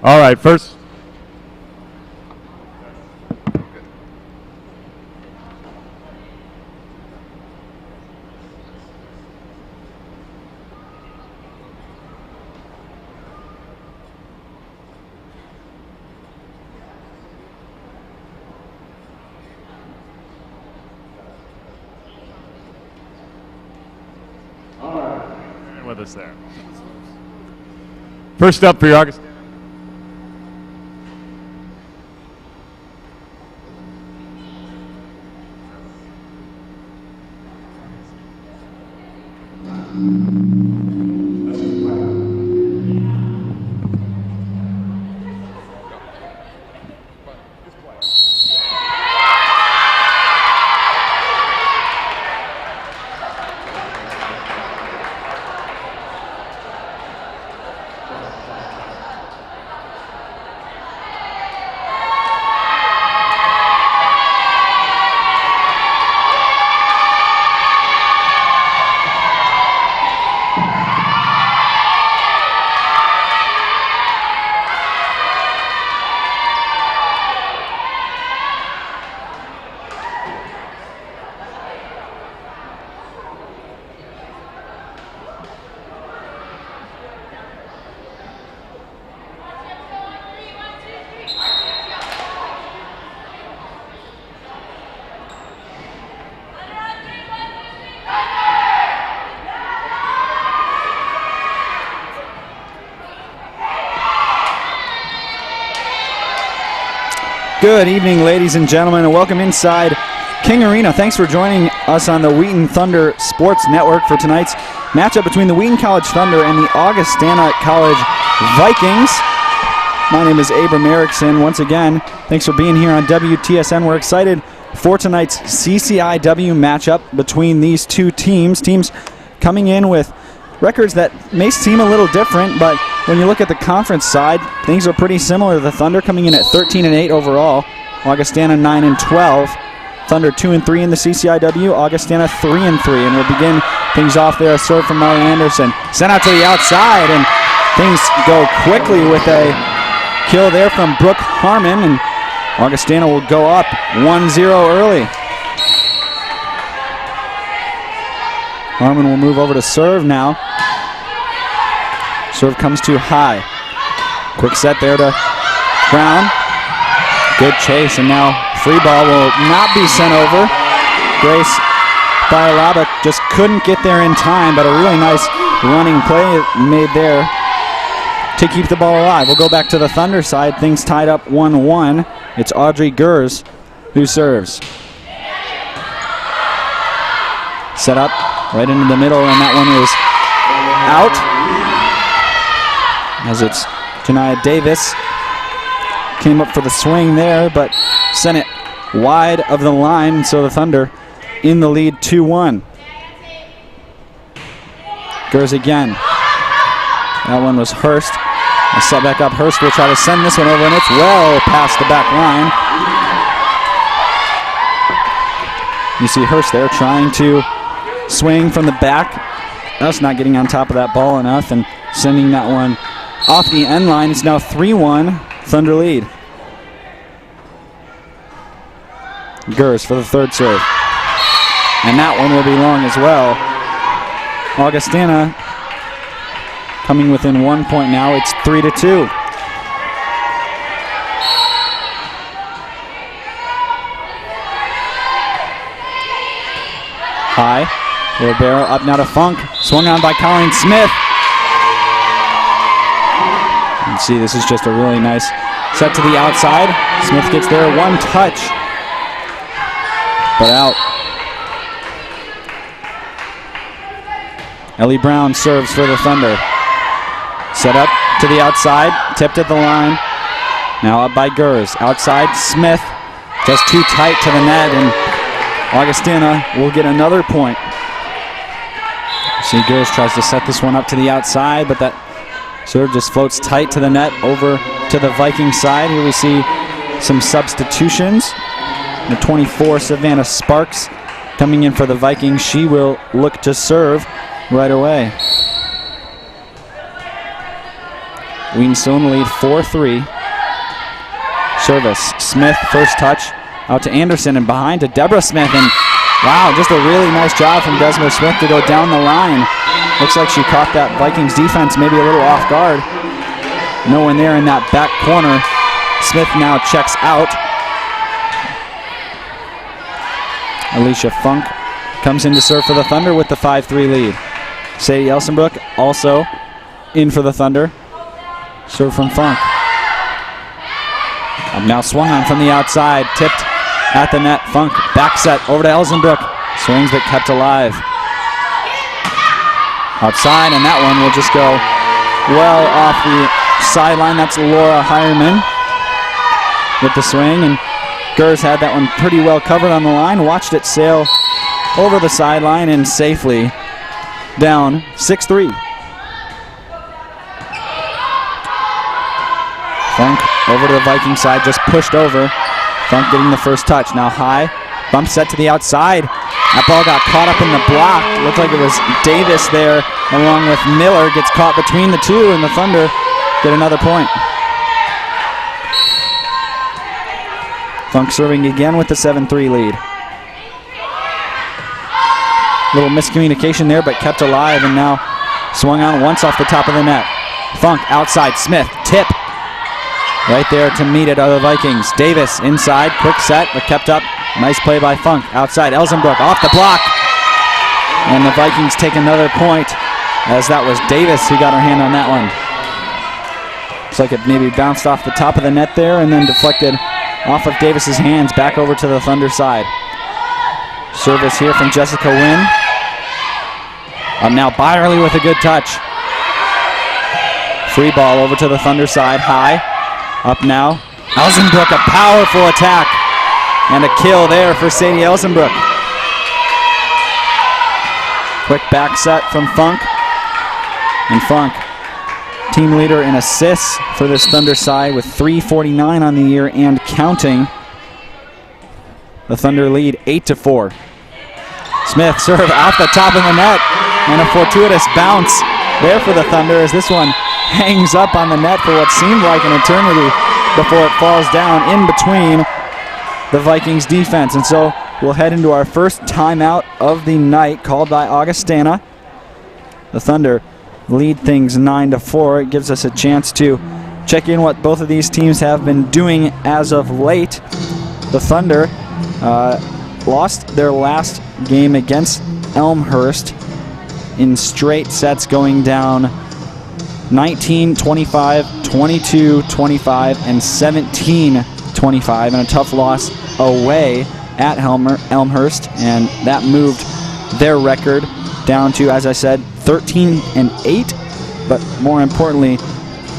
All right, first. With us there. First up for your August. Good evening, ladies and gentlemen, and welcome inside King Arena. Thanks for joining us on the Wheaton Thunder Sports Network for tonight's matchup between the Wheaton College Thunder and the Augustana College Vikings. My name is Abram Erickson. Once again, thanks for being here on WTSN. We're excited for tonight's CCIW matchup between these two teams. Teams coming in with records that may seem a little different, but when you look at the conference side, things are pretty similar. The Thunder coming in at 13-8 overall, Augustana 9-12, Thunder 2-3 in the CCIW, Augustana 3-3, and we'll begin things off there. A serve from Molly Anderson, sent out to the outside, and things go quickly with a kill there from Brooke Harmon, and Augustana will go up 1-0 early. Harmon will move over to serve now. Serve comes too high. Quick set there to Brown. Good chase, and now free ball will not be sent over. Grace Bialaba just couldn't get there in time, but a really nice running play made there to keep the ball alive. We'll go back to the Thunder side. Things tied up 1-1. It's Audrey Gers who serves. Set up right into the middle, and that one is out. As it's Janiyah Davis. Came up for the swing there, but sent it wide of the line, so the Thunder in the lead 2-1. Gers again. That one was Hurst. A set back up. Hurst will try to send this one over, and it's well past the back line. You see Hurst there trying to swing from the back. Just not getting on top of that ball enough and sending that one off the end line. It's now 3-1 Thunder lead. Gers for the third serve. And that one will be long as well. Augustana coming within 1 point now. It's 3-2. High. Ribeiro up now to Funk. Swung on by Colleen Smith. You see, this is just a really nice set to the outside. Smith gets there, one touch, but out. Ellie Brown serves for the Thunder. Set up to the outside, tipped at the line. Now up by Gers. Outside, Smith, just too tight to the net, and Augustana will get another point. See, Gers tries to set this one up to the outside, but that serve just floats tight to the net over to the Viking side. Here we see some substitutions. The 24, Savannah Sparks, coming in for the Vikings. She will look to serve right away. Wheaton still in the lead, 4-3. Service, Smith, first touch, out to Anderson and behind to Deborah Smith. And wow, just a really nice job from Desmond Smith to go down the line. Looks like she caught that Vikings defense maybe a little off guard. No one there in that back corner. Smith now checks out. Alicia Funk comes in to serve for the Thunder with the 5-3 lead. Sadie Elsenbrook also in for the Thunder. Serve from Funk. Now swung on from the outside, tipped at the net. Funk back set over to Elsenbrook. Swings but kept alive. Outside, and that one will just go well off the sideline. That's Laura Hireman with the swing, and Gers had that one pretty well covered on the line. Watched it sail over the sideline and safely down 6-3. Funk over to the Viking side, just pushed over. Funk getting the first touch. Now high, bump set to the outside. That ball got caught up in the block. It looked like it was Davis there, along with Miller. Gets caught between the two, and the Thunder get another point. Funk serving again with the 7-3 lead. Little miscommunication there, but kept alive, and now swung on once off the top of the net. Funk outside, Smith, tip. Right there to meet it are the Vikings. Davis inside, quick set, but kept up. Nice play by Funk. Outside, Elsenbrook off the block. And the Vikings take another point, as that was Davis who got her hand on that one. Looks like it maybe bounced off the top of the net there and then deflected off of Davis's hands back over to the Thunder side. Service here from Jessica Wynn. Now Byerly with a good touch. Free ball over to the Thunder side, high. Up now, Elsenbrook, a powerful attack. And a kill there for Sadie Elsenbrook. Quick back set from Funk. And Funk, team leader in assists for this Thunder side with 349 on the year and counting. The Thunder lead 8-4. Smith serve off the top of the net. And a fortuitous bounce there for the Thunder as this one hangs up on the net for what seemed like an eternity before it falls down in between the Vikings defense. And so we'll head into our first timeout of the night, called by Augustana. The Thunder lead things 9-4. It gives us a chance to check in what both of these teams have been doing as of late. The Thunder lost their last game against Elmhurst in straight sets, going down 19-25, 22-25, and 17-25, and a tough loss away at Elmhurst, and that moved their record down to, as I said, 13-8, but more importantly,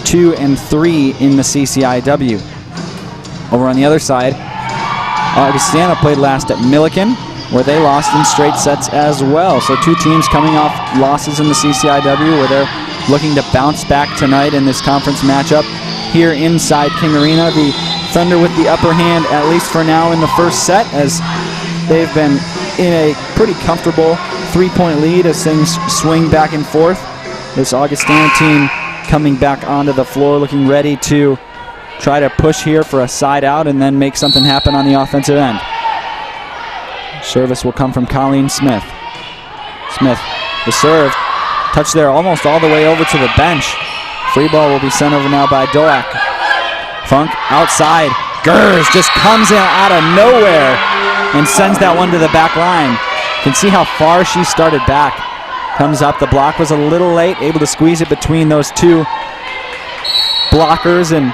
2-3 in the CCIW. Over on the other side, Augustana played last at Milliken, where they lost in straight sets as well. So two teams coming off losses in the CCIW, where they're looking to bounce back tonight in this conference matchup here inside King Arena. The Thunder with the upper hand, at least for now, in the first set, as they've been in a pretty comfortable 3-point lead as things swing back and forth. This Augustana team coming back onto the floor, looking ready to try to push here for a side out and then make something happen on the offensive end. Service will come from Colleen Smith. Smith, the serve, touched there almost all the way over to the bench. Free ball will be sent over now by Doak. Funk outside. Gers just comes in out of nowhere and sends that one to the back line. You can see how far she started back. Comes up, the block was a little late, able to squeeze it between those two blockers and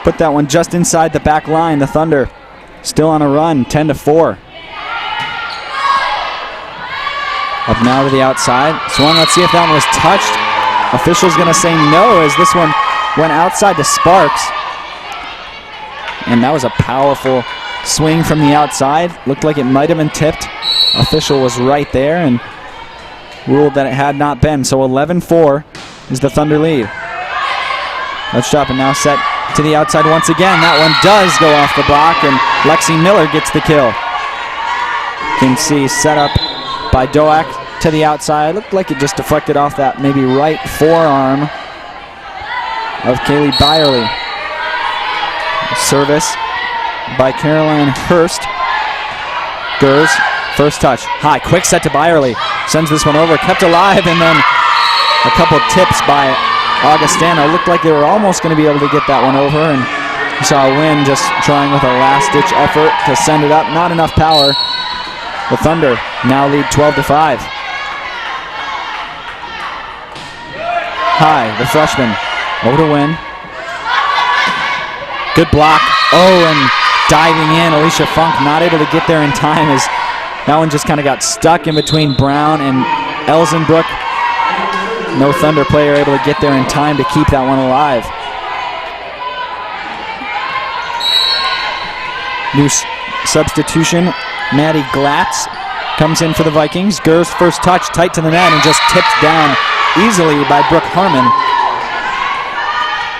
put that one just inside the back line. The Thunder still on a run, 10-4. Up now to the outside. Swung, let's see if that one was touched. Official's gonna say no as this one went outside to Sparks. And that was a powerful swing from the outside. Looked like it might have been tipped. Official was right there and ruled that it had not been. So 11-4 is the Thunder lead. Let's drop and now set to the outside once again. That one does go off the block and Lexi Miller gets the kill. You can see set up by Doak to the outside. Looked like it just deflected off that maybe right forearm of Kaylee Byerly. Service by Caroline Hurst. Gers, first touch. High, quick set to Byerly. Sends this one over, kept alive, and then a couple tips by Augustana. Looked like they were almost going to be able to get that one over, and you saw Wynn just trying with a last-ditch effort to send it up. Not enough power. The Thunder now lead 12-5. High, the freshman, over to Wynn. Good block. Oh, and diving in, Alicia Funk not able to get there in time as that one just kind of got stuck in between Brown and Elsenbrook. No Thunder player able to get there in time to keep that one alive. New substitution, Maddie Glatz comes in for the Vikings. Gers first touch, tight to the net, and just tipped down easily by Brooke Harmon.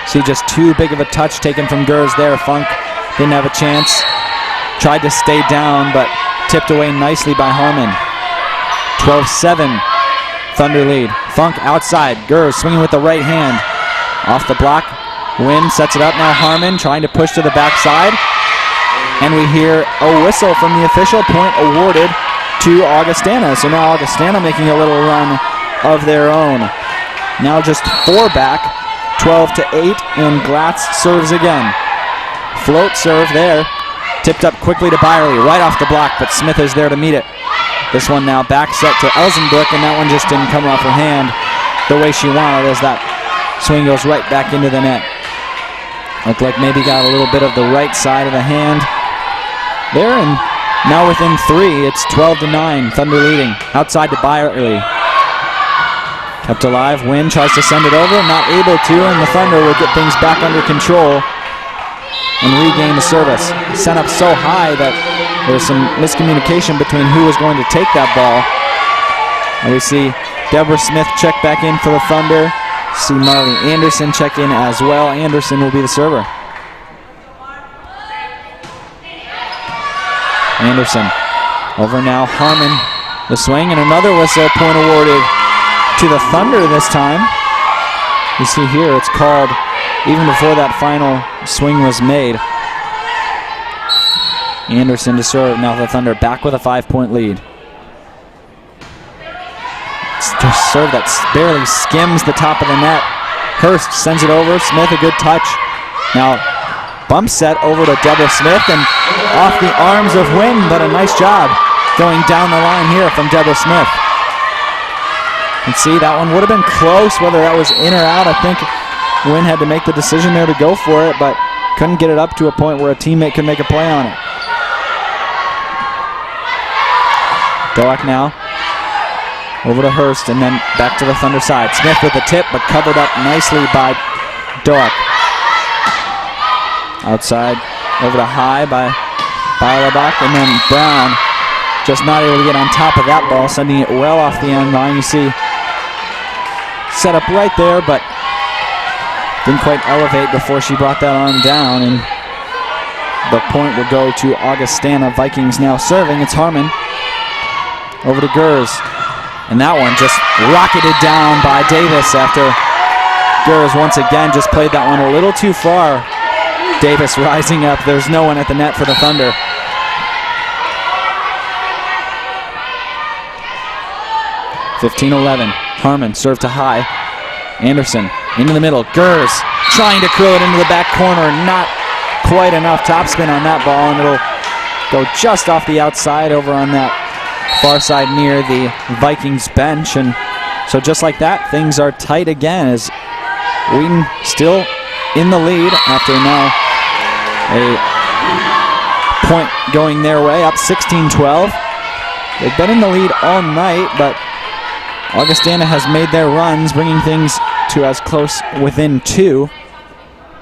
See, just too big of a touch taken from Gers there. Funk didn't have a chance. Tried to stay down, but tipped away nicely by Harmon. 12-7, Thunder lead. Funk outside. Gers swinging with the right hand. Off the block. Wynn sets it up now. Harmon trying to push to the backside. And we hear a whistle from the official. Point awarded to Augustana. So now Augustana making a little run of their own. Now just 4 back. 12-8, and Glatz serves again. Float serve there. Tipped up quickly to Byerly, right off the block, but Smith is there to meet it. This one now back set to Elsenbrook, and that one just didn't come off her hand the way she wanted as that swing goes right back into the net. Looked like maybe got a little bit of the right side of the hand there, and now within 3, it's 12-9, Thunder leading. Outside to Byerly. Kept alive, Wynn tries to send it over, not able to, and the Thunder will get things back under control and regain the service. Sent up so high that there was some miscommunication between who was going to take that ball. And we see Deborah Smith check back in for the Thunder. See Marley Anderson check in as well. Anderson will be the server. Anderson over now, Harmon the swing, and another whistle, point awarded to the Thunder this time. You see here it's called even before that final swing was made. Anderson to serve. Now the Thunder back with a 5-point lead. It's a serve that barely skims the top of the net. Hurst sends it over. Smith a good touch. Now bump set over to Deborah Smith and off the arms of Wynn, but a nice job going down the line here from Deborah Smith. And see, that one would have been close, whether that was in or out. I think Wynn had to make the decision there to go for it, but couldn't get it up to a point where a teammate could make a play on it. Doak now over to Hurst and then back to the Thunder side. Smith with the tip, but covered up nicely by Doak. Outside over to High by Leibach, and then Brown just not able to get on top of that ball, sending it well off the end line. You see set up right there, but didn't quite elevate before she brought that arm down, and the point will go to Augustana. Vikings now serving. It's Harmon over to Gers, and that one just rocketed down by Davis after Gers once again just played that one a little too far. Davis rising up. There's no one at the net for the Thunder. (15-11). Harmon serve to High. Anderson into the middle. Gers trying to curl it into the back corner. Not quite enough topspin on that ball, and it'll go just off the outside over on that far side near the Vikings bench. And so just like that, things are tight again as Wheaton still in the lead after now a point going their way, up 16-12. They've been in the lead all night, but Augustana has made their runs, bringing things to as close within 2,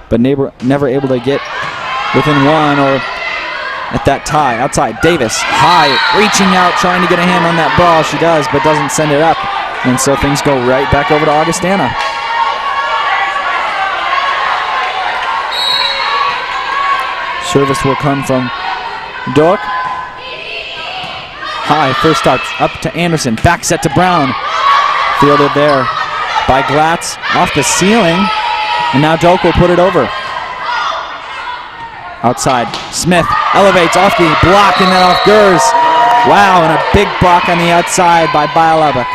but never able to get within 1 or at that tie. Outside, Davis, High, reaching out, trying to get a hand on that ball. She does, but doesn't send it up. And so things go right back over to Augustana. Service will come from Doak. High, first touch, up to Anderson. Back set to Brown. Fielded there by Glatz. Off the ceiling. And now Doak will put it over. Outside, Smith elevates off the block and then off Gers. Wow, and a big block on the outside by Bialabak.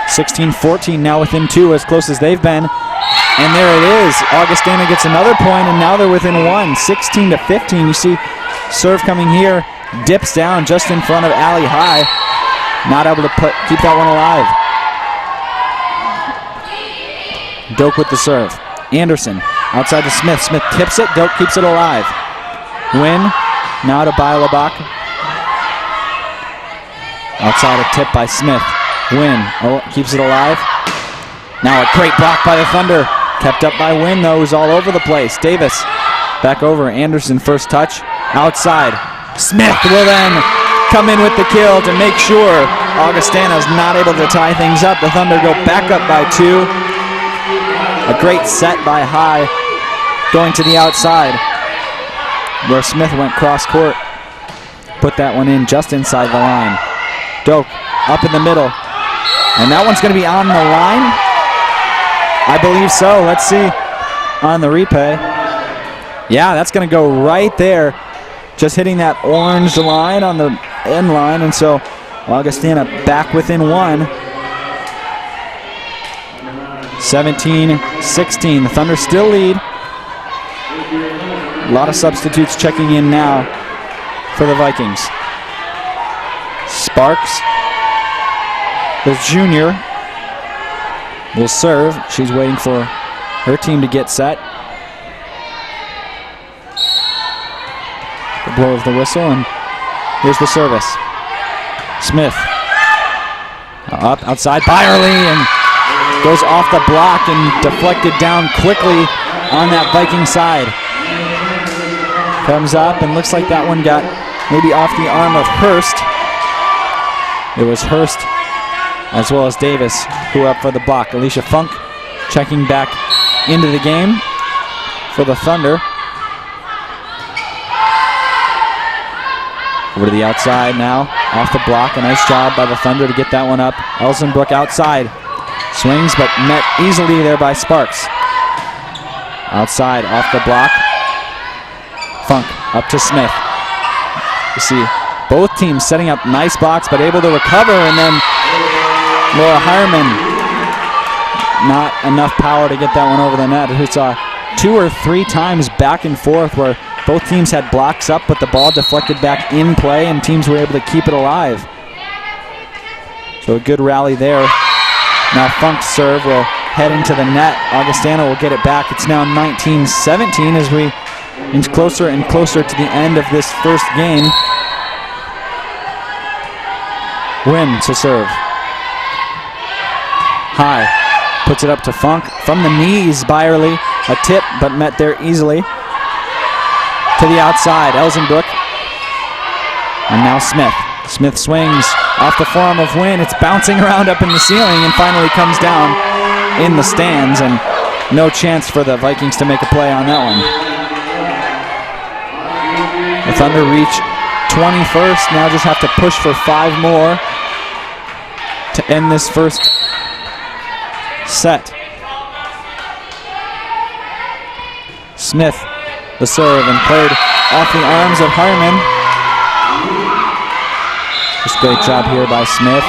16-14 now within 2, as close as they've been. And there it is. Augustana gets another point, and now they're within 1, 16-15. You see serve coming here, dips down just in front of Allie High. Not able to keep that one alive. Doak with the serve. Anderson outside to Smith. Smith tips it. Doak keeps it alive. Win now to Bialabak. Outside a tip by Smith. Win keeps it alive. Now a great block by the Thunder. Kept up by Win, though, who's all over the place. Davis back over. Anderson first touch. Outside. Smith will then come in with the kill to make sure Augustana's not able to tie things up. The Thunder go back up by 2. A great set by High going to the outside where Smith went cross court. Put that one in just inside the line. Doak up in the middle. And that one's going to be on the line. I believe so. Let's see on the replay. Yeah, that's going to go right there. Just hitting that orange line on the end line. And so Augustana back within 1. 17-16. The Thunder still lead. A lot of substitutes checking in now for the Vikings. Sparks, the junior, will serve. She's waiting for her team to get set. The blow of the whistle, and here's the service. Smith up outside, Byerly, and goes off the block and deflected down quickly on that Viking side. Comes up and looks like that one got maybe off the arm of Hurst. It was Hurst as well as Davis who were up for the block. Alicia Funk checking back into the game for the Thunder. Over to the outside now, off the block. A nice job by the Thunder to get that one up. Elsenbrook outside. Swings, but met easily there by Sparks. Outside, off the block. Funk up to Smith. You see both teams setting up nice blocks, but able to recover, and then Laura Hireman, not enough power to get that one over the net. We saw 2 or 3 times back and forth where both teams had blocks up, but the ball deflected back in play, and teams were able to keep it alive. So a good rally there. Now Funk's serve will head into the net. Augustana will get it back. It's now 19-17 as we inch closer and closer to the end of this first game. Win to serve. High puts it up to Funk. From the knees, Byerly. A tip, but met there easily. To the outside, Elsenbrook. And now Smith. Smith swings off the forearm of Wynn. It's bouncing around up in the ceiling and finally comes down in the stands, and no chance for the Vikings to make a play on that one. The Thunder reach 21st. Now just have to push for 5 more to end this first set. Smith, the serve, and played off the arms of Harmon. Just great job here by Smith.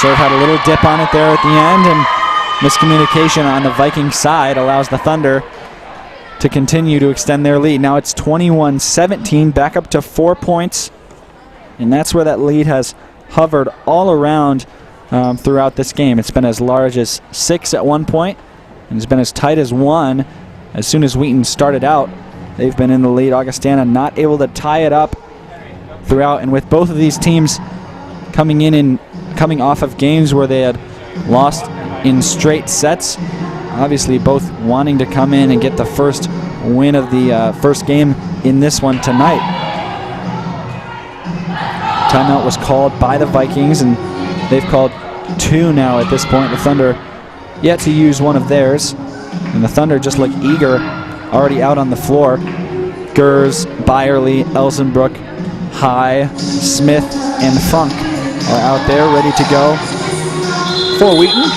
Serve had a little dip on it there at the end, and miscommunication on the Viking side allows the Thunder to continue to extend their lead. Now it's 21-17, back up to 4 points, and that's where that lead has hovered all around throughout this game. It's been as large as 6 at one point, and it's been as tight as 1 as soon as Wheaton started out. They've been in the lead. Augustana not able to tie it up throughout, and with both of these teams coming in and coming off of games where they had lost in straight sets, obviously both wanting to come in and get the first win of the first game in this one tonight. Timeout was called by the Vikings, and they've called 2 now at this point. The Thunder yet to use one of theirs, and the Thunder just look eager, already out on the floor. Gers, Byerly, Elsenbrook, High, Smith, and Funk are out there ready to go for Wheaton.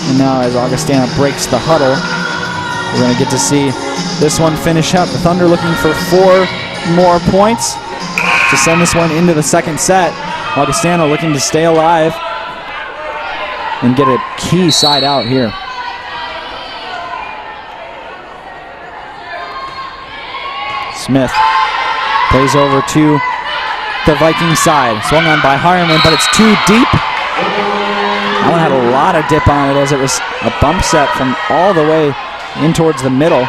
And now as Augustana breaks the huddle, we're going to get to see this one finish up. The Thunder looking for 4 more points to send this one into the second set. Augustana looking to stay alive and get a key side out here. Smith plays over to the Viking side. Swung on by Harmon, but it's too deep. That one had a lot of dip on it as it was a bump set from all the way in towards the middle.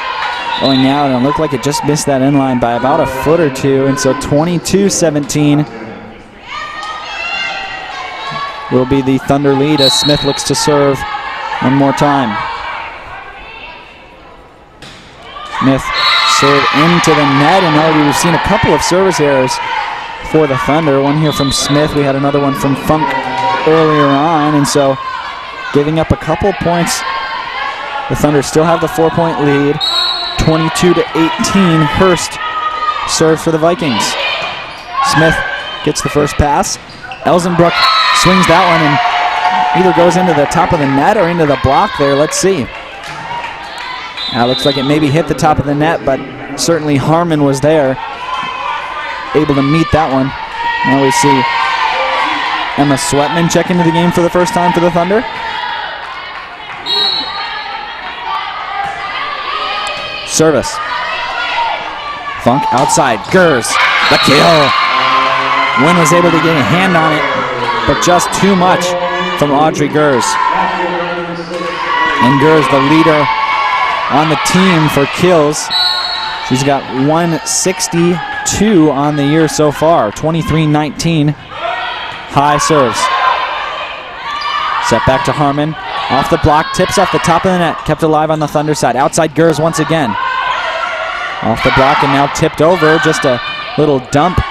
Going out, and it looked like it just missed that inline by about a foot or two. And so 22-17 will be the Thunder lead as Smith looks to serve one more time. Smith serve into the net, and already we've seen a couple of service errors for the Thunder. One here from Smith. We had another one from Funk earlier on, and so giving up a couple points. The Thunder still have the 4-point lead. 22-18. Hurst serves for the Vikings. Smith gets the first pass. Elzenbrook swings that one and either goes into the top of the net or into the block there. Let's see. Now looks like it maybe hit the top of the net, but certainly Harmon was there, able to meet that one. Now we see Emma Sweatman check into the game for the first time for the Thunder. Service. Funk outside. Gers. The kill. Wynn was able to get a hand on it, but just too much from Audrey Gers. And Gers, the leader on the team for kills. She's got 162 on the year so far. 23-19. High serves. Set back to Harmon. Off the block, tips off the top of the net. Kept alive on the Thunder side. Outside Gers once again. Off the block and now tipped over. Just a little dump.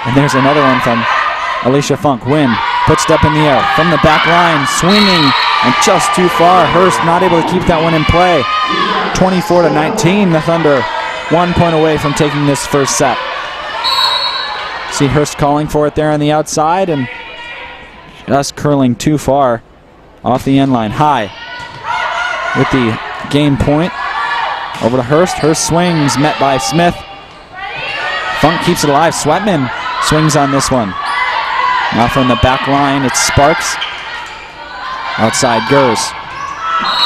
And there's another one from Alicia Funk. Wynn puts it up in the air. From the back line, swinging and just too far. Hurst not able to keep that one in play. 24-19. The Thunder 1 point away from taking this first set. See Hurst calling for it there on the outside and just curling too far off the end line. High with the game point. Over to Hurst. Hurst swings, met by Smith. Funk keeps it alive. Sweatman swings on this one. Now from the back line, it's Sparks. Outside Gers.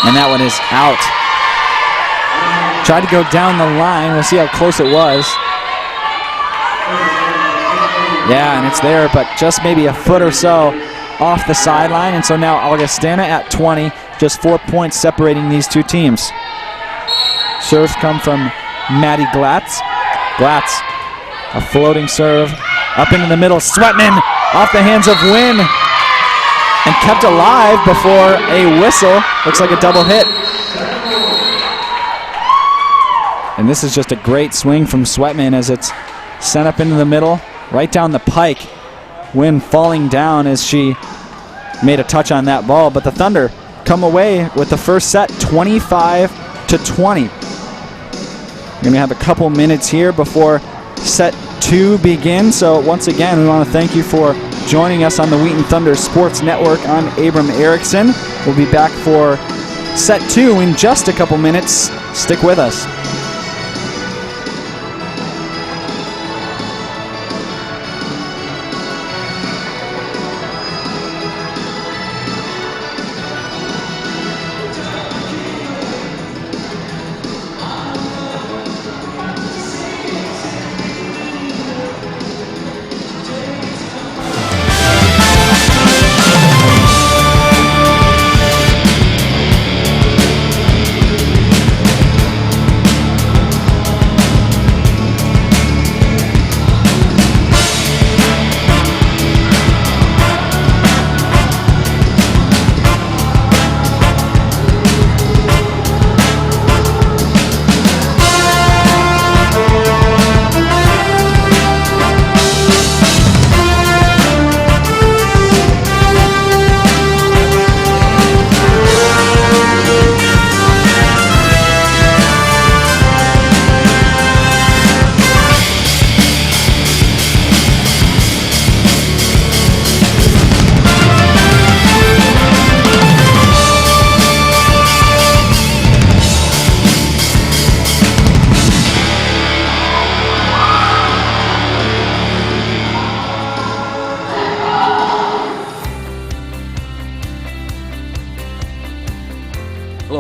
And that one is out. Tried to go down the line. We'll see how close it was. Yeah, and it's there, but just maybe a foot or so off the sideline. And so now Augustana at 20. Just 4 points separating these two teams. Serves come from Maddie Glatz. Glatz, a floating serve up into the middle. Sweatman off the hands of Wynn and kept alive before a whistle. Looks like a double hit. And this is just a great swing from Sweatman as it's sent up into the middle, right down the pike. Wynn falling down as she made a touch on that ball, but the Thunder come away with the first set 25-20. We're going to have a couple minutes here before set 2 begins. So once again, we want to thank you for joining us on the Wheaton Thunder Sports Network. I'm Abram Erickson. We'll be back for set 2 in just a couple minutes. Stick with us.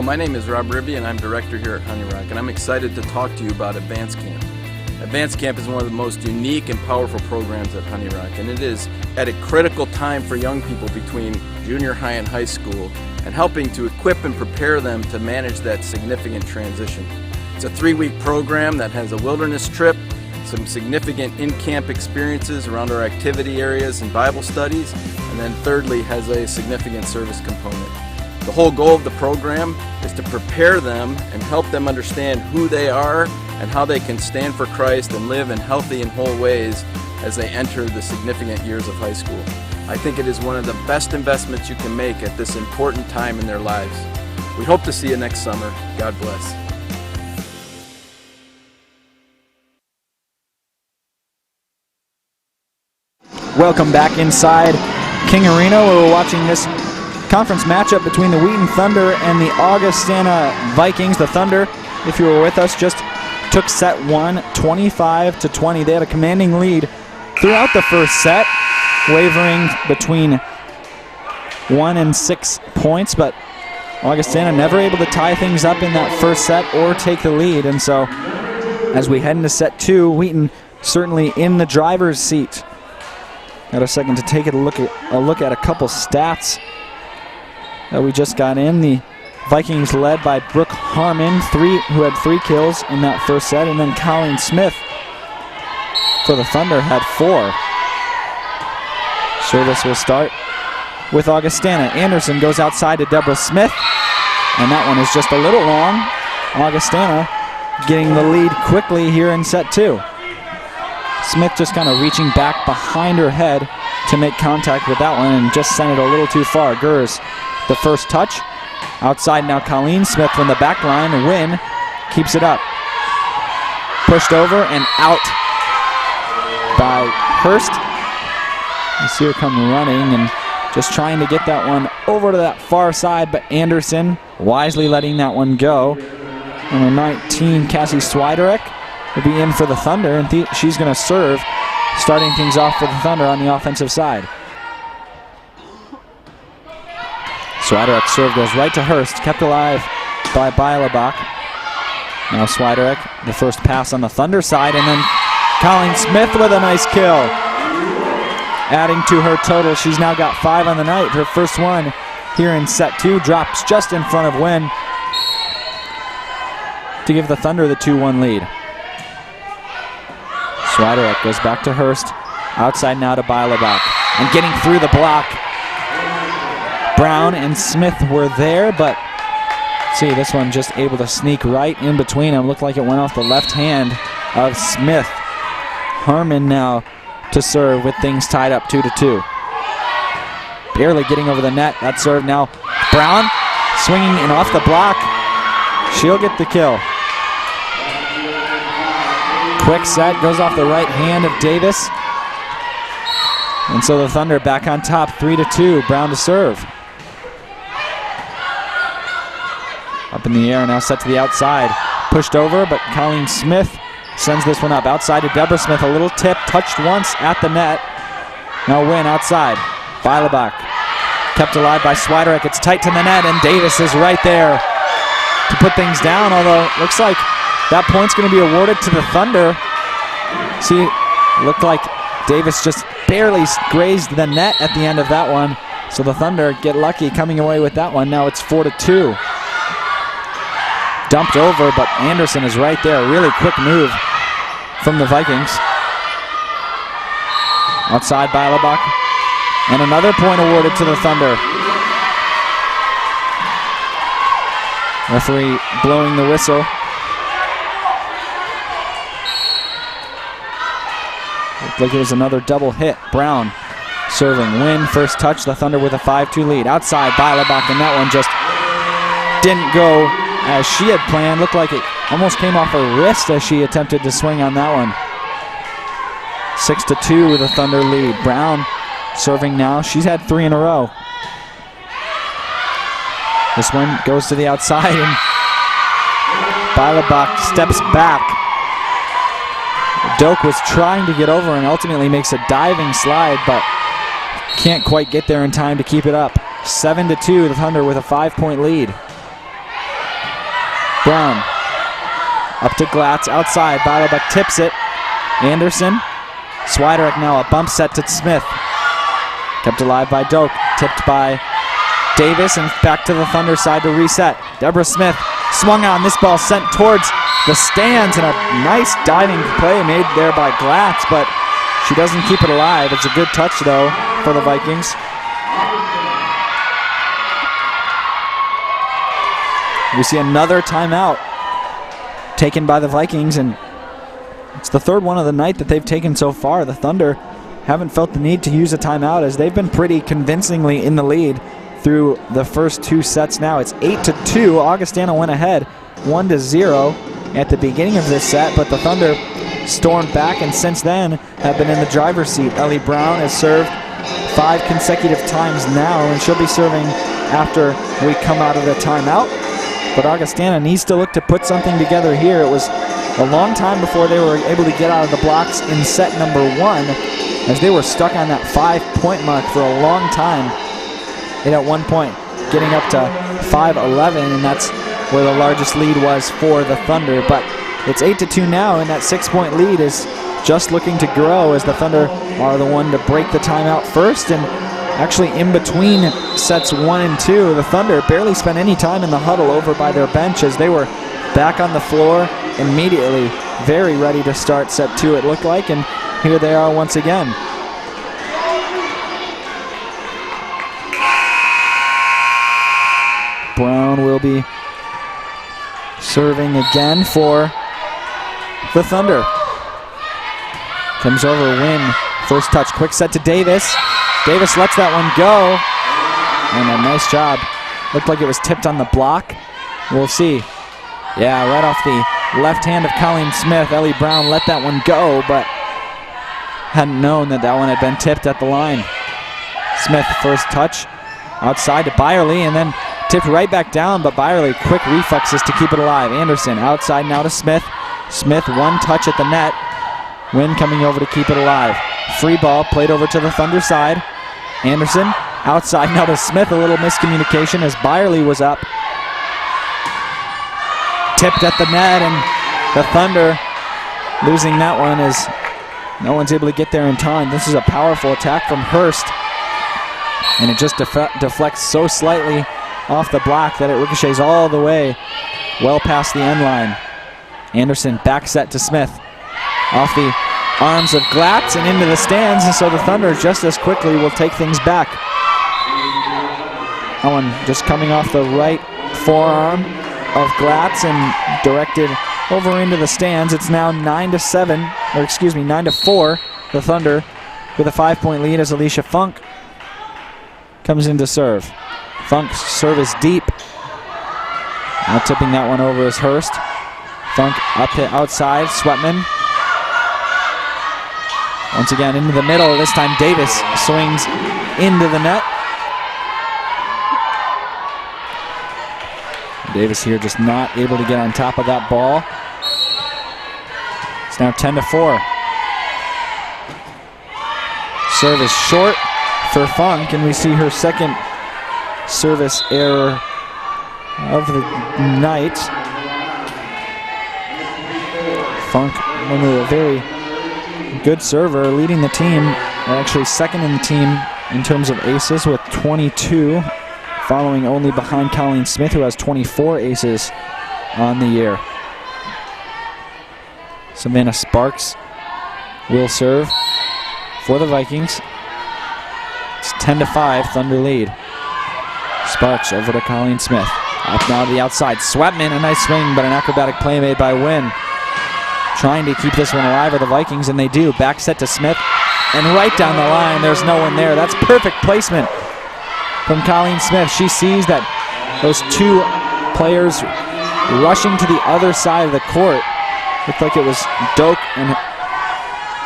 my name is Rob Ribby and I'm director here at Honey Rock, and I'm excited to talk to you about Advanced Camp. Advanced Camp is one of the most unique and powerful programs at Honey Rock, and it is at a critical time for young people between junior high and high school, and helping to equip and prepare them to manage that significant transition. It's a 3-week program that has a wilderness trip, some significant in-camp experiences around our activity areas and Bible studies, and then thirdly has a significant service component. The whole goal of the program is to prepare them and help them understand who they are and how they can stand for Christ and live in healthy and whole ways as they enter the significant years of high school. I think it is one of the best investments you can make at this important time in their lives. We hope to see you next summer. God bless. Welcome back inside King Arena, where we're watching this conference matchup between the Wheaton Thunder and the Augustana Vikings. The Thunder, if you were with us, just took set one 25-20. They had a commanding lead throughout the first set, wavering between 1 and 6 points, but Augustana never able to tie things up in that first set or take the lead. And so as we head into set two, Wheaton certainly in the driver's seat. Got a second to take a look at a couple stats that we just got in. The Vikings led by Brooke Harmon, who had 3 kills in that first set, and then Colleen Smith for the Thunder had 4. Service will start with Augustana. Anderson goes outside to Deborah Smith, and that one is just a little long. Augustana getting the lead quickly here in set 2. Smith just kind of reaching back behind her head to make contact with that one and just sent it a little too far. Gers, the first touch. Outside now Colleen Smith from the back line. Wynn keeps it up. Pushed over and out by Hurst. You see her come running and just trying to get that one over to that far side, but Anderson wisely letting that one go. Number 19, Cassie Swiderek, will be in for the Thunder, and she's going to serve, starting things off for the Thunder on the offensive side. Swiderek serve goes right to Hurst, kept alive by Beilebach. Now Swiderek, the first pass on the Thunder side, and then Colleen Smith with a nice kill. Adding to her total, she's now got 5 on the night. Her first one here in set 2, drops just in front of Wynn to give the Thunder the 2-1 lead. Swiderek goes back to Hurst. Outside now to Beilebach. And getting through the block. Brown and Smith were there, but see, this one just able to sneak right in between them. Looked like it went off the left hand of Smith. Harmon now to serve with things tied up 2-2. Barely getting over the net. That serve now. Brown swinging and off the block. She'll get the kill. Quick set, goes off the right hand of Davis. And so the Thunder back on top, 3-2. Brown to serve. Up in the air, now set to the outside. Pushed over, but Colleen Smith sends this one up. Outside to Deborah Smith, a little tip, touched once at the net. Now Wynn outside. Beilebach kept alive by Swiderek. It's tight to the net, and Davis is right there to put things down, although it looks like that point's going to be awarded to the Thunder. See, looked like Davis just barely grazed the net at the end of that one. So the Thunder get lucky coming away with that one. Now it's 4-2. Dumped over, but Anderson is right there. Really quick move from the Vikings. Outside Beilebach. And another point awarded to the Thunder. Referee blowing the whistle. Looked like it was another double hit. Brown serving. Wynn first touch. The Thunder with a 5-2 lead. Outside Beilebach, and that one just didn't go as she had planned. Looked like it almost came off her wrist as she attempted to swing on that one. 6-2 with a Thunder lead. Brown serving now. She's had 3 in a row. This one goes to the outside, and Beilebach steps back. Doak was trying to get over and ultimately makes a diving slide, but can't quite get there in time to keep it up. 7-2, the Thunder with a 5-point lead. Brown up to Glatz, outside. Bilobuck tips it. Anderson. Swiderek now a bump set to Smith. Kept alive by Doak. Tipped by Davis and back to the Thunder side to reset. Deborah Smith swung on. This ball sent towards the stands, and a nice diving play made there by Glatz, but she doesn't keep it alive. It's a good touch, though, for the Vikings. We see another timeout taken by the Vikings, and it's the third one of the night that they've taken so far. The Thunder haven't felt the need to use a timeout as they've been pretty convincingly in the lead through the first two sets now. It's 8-2. Augustana went ahead 1-0 at the beginning of this set, but the Thunder stormed back and since then have been in the driver's seat. Ellie Brown has served 5 consecutive times now, and she'll be serving after we come out of the timeout. But Augustana needs to look to put something together here. It was a long time before they were able to get out of the blocks in set number 1, as they were stuck on that 5-point mark for a long time. And at one point getting up to 5-11, and that's where the largest lead was for the Thunder. But it's 8-2 now, and that 6-point lead is just looking to grow as the Thunder are the one to break the timeout first. And actually in between sets 1 and 2, the Thunder barely spent any time in the huddle over by their bench as they were back on the floor immediately, very ready to start set 2 it looked like, and here they are once again. Brown will be serving again for the Thunder. Comes over, Wynn. First touch, quick set to Davis. Davis lets that one go. And a nice job. Looked like it was tipped on the block. We'll see. Yeah, right off the left hand of Colleen Smith. Ellie Brown let that one go, but hadn't known that that one had been tipped at the line. Smith, first touch. Outside to Byerly, and then tipped right back down, but Byerly quick reflexes to keep it alive. Anderson outside now to Smith. Smith one touch at the net. Wynn coming over to keep it alive. Free ball played over to the Thunder side. Anderson outside now to Smith. A little miscommunication as Byerly was up. Tipped at the net, and the Thunder losing that one as no one's able to get there in time. This is a powerful attack from Hurst, and it just deflects so slightly off the block that it ricochets all the way well past the end line. Anderson back set to Smith. Off the arms of Glatz and into the stands, and so the Thunder just as quickly will take things back. That one just coming off the right forearm of Glatz and directed over into the stands. It's now 9-4. The Thunder with a 5-point lead as Alicia Funk comes in to serve. Funk's serve is deep. Now tipping that one over is Hurst. Funk up to outside, Sweatman. Once again into the middle, this time Davis swings into the net. Davis here just not able to get on top of that ball. It's now 10-4. Serve is short for Funk, and we see her second service error of the night. Funk, a very good server, leading the team, actually second in the team in terms of aces with 22, following only behind Colleen Smith, who has 24 aces on the year. Savannah Sparks will serve for the Vikings. It's 10-5, Thunder lead. Sparks over to Colleen Smith. Up now to the outside. Sweatman, a nice swing, but an acrobatic play made by Wynn. Trying to keep this one alive are the Vikings, and they do. Back set to Smith, and right down the line, there's no one there. That's perfect placement from Colleen Smith. She sees that those two players rushing to the other side of the court. Looked like it was Doak and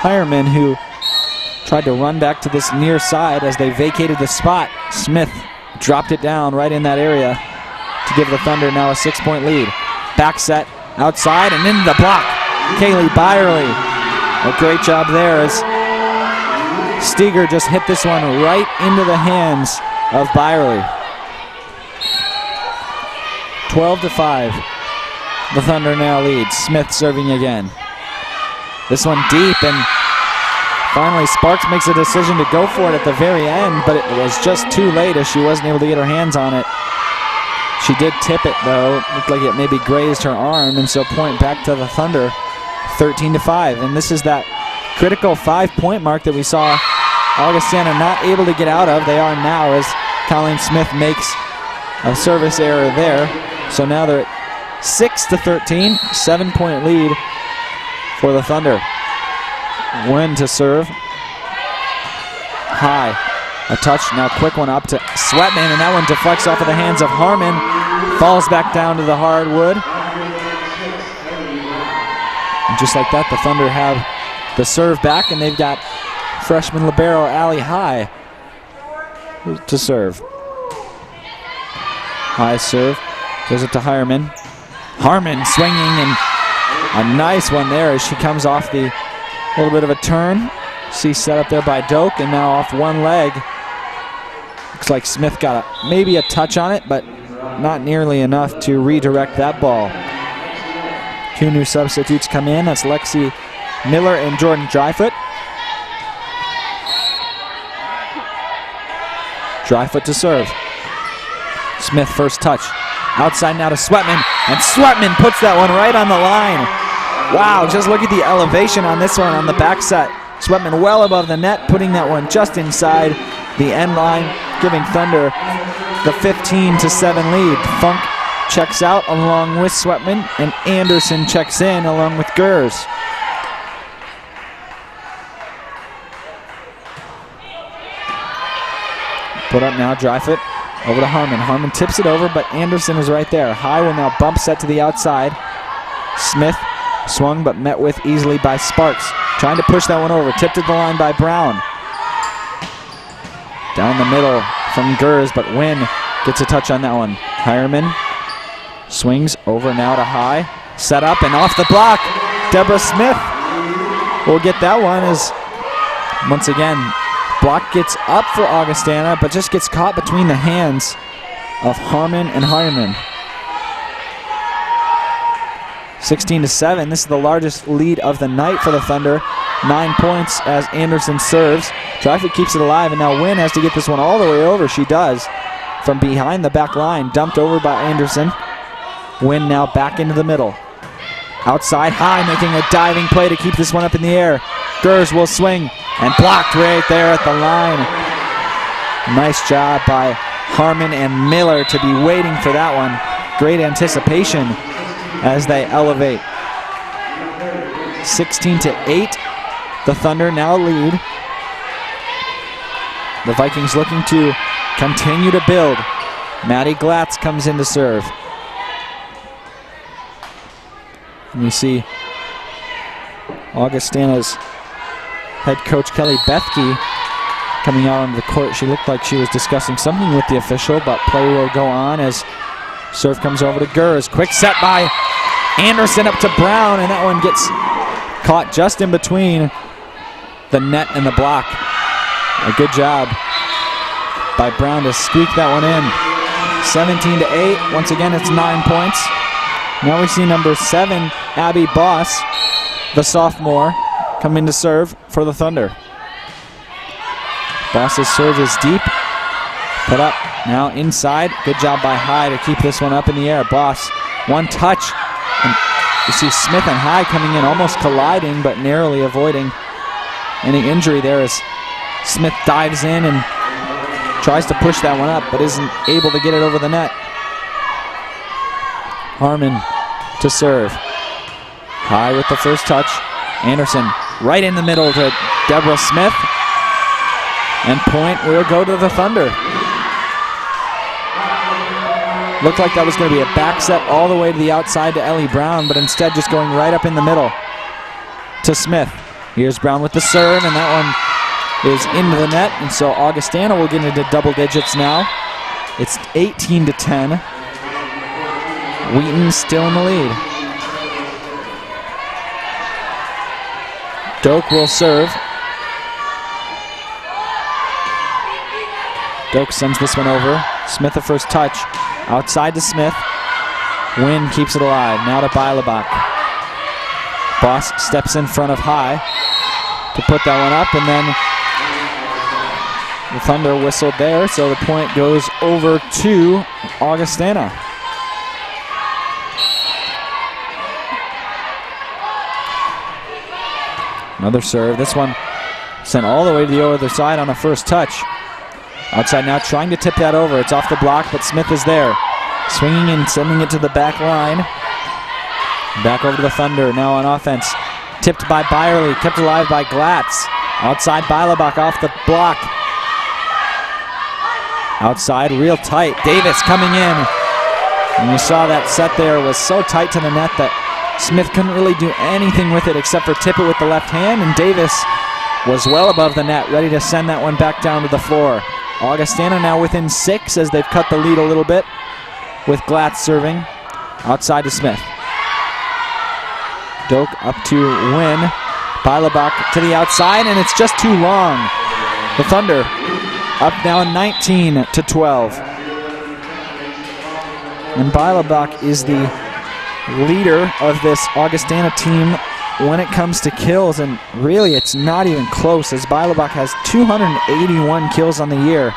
Hireman who tried to run back to this near side as they vacated the spot. Smith dropped it down right in that area to give the Thunder now a 6-point lead. Back set outside and into the block. Kaylee Byerly, a great job there as Steger just hit this one right into the hands of Byerly. 12-5. The Thunder now lead. Smith serving again. This one deep, and finally Sparks makes a decision to go for it at the very end, but it was just too late as she wasn't able to get her hands on it. She did tip it though. Looked like it maybe grazed her arm, and so point back to the Thunder, 13-5. And this is that critical 5-point mark that we saw Augustana not able to get out of. They are now, as Colleen Smith makes a service error there. So now they're at 6-13, 7-point lead for the Thunder. Wynn to serve. High. A touch, now quick one up to Sweatman, and that one deflects off of the hands of Harmon. Falls back down to the hardwood. And just like that, the Thunder have the serve back, and they've got freshman libero Allie High to serve. High serve. Goes it to Hireman. Harmon swinging, and a nice one there as she comes off the little bit of a turn. See set up there by Doak, and now off one leg. Looks like Smith got maybe a touch on it, but not nearly enough to redirect that ball. 2 new substitutes come in. That's Lexi Miller and Jordan Dryfoot. Dryfoot to serve. Smith first touch. Outside now to Sweatman, and Sweatman puts that one right on the line. Wow, just look at the elevation on this one on the back set. Sweatman well above the net, putting that one just inside the end line, giving Thunder the 15-7 lead. Funk checks out along with Sweatman, and Anderson checks in along with Gers. Put up now, Dryfoot over to Harmon. Harmon tips it over, but Anderson is right there. High will now bump set to the outside. Smith swung but met with easily by Sparks. Trying to push that one over. Tipped at the line by Brown. Down the middle from Gers, but Wynn gets a touch on that one. Hireman swings over now to High. Set up and off the block. Deborah Smith will get that one as, once again, block gets up for Augustana, but just gets caught between the hands of Harmon and Hireman. 16-7. This is the largest lead of the night for the Thunder. 9 points as Anderson serves. Dryfoot keeps it alive, and now Wynn has to get this one all the way over. She does. From behind the back line, dumped over by Anderson. Wynn now back into the middle. Outside, High making a diving play to keep this one up in the air. Gers will swing, and blocked right there at the line. Nice job by Harmon and Miller to be waiting for that one. Great anticipation as they elevate. 16-8, the Thunder now lead. The Vikings looking to continue to build. Maddie Glatz comes in to serve. And we see Augustana's head coach Kelly Bethke coming out onto the court. She looked like she was discussing something with the official, but play will go on as serve comes over to Gers. Quick set by Anderson up to Brown, and that one gets caught just in between the net and the block. A good job by Brown to squeak that one in. 17-8. Once again, it's 9 points. Now we see number 7, Abby Boss, the sophomore, come in to serve for the Thunder. Boss's serve is deep. Put up now inside. Good job by High to keep this one up in the air. Boss, one touch. And you see Smith and High coming in, almost colliding, but narrowly avoiding any injury there as Smith dives in and tries to push that one up, but isn't able to get it over the net. Harmon to serve. High with the first touch. Anderson right in the middle to Deborah Smith. And point will go to the Thunder. Looked like that was going to be a back set all the way to the outside to Ellie Brown, but instead just going right up in the middle to Smith. Here's Brown with the serve, and that one is into the net, and so Augustana will get into double digits now. It's 18-10. Wheaton still in the lead. Doak will serve. Doak sends this one over. Smith the first touch. Outside to Smith. Wynn keeps it alive. Now to Beilebach. Boss steps in front of High to put that one up, and then the Thunder whistled there, so the point goes over to Augustana. Another serve. This one sent all the way to the other side on a first touch. Outside now, trying to tip that over. It's off the block, but Smith is there. Swinging and sending it to the back line. Back over to the Thunder, now on offense. Tipped by Byerly, kept alive by Glatz. Outside, Beilebach off the block. Outside, real tight. Davis coming in. And you saw that set there was so tight to the net that Smith couldn't really do anything with it except for tip it with the left hand, and Davis was well above the net, ready to send that one back down to the floor. Augustana now within 6 as they've cut the lead a little bit with Glatz serving. Outside to Smith. Doak up to Wynn. Beilebach to the outside, and it's just too long. The Thunder up now 19-12. And Beilebach is the leader of this Augustana team when it comes to kills, and really it's not even close, as Beilebach has 281 kills on the year.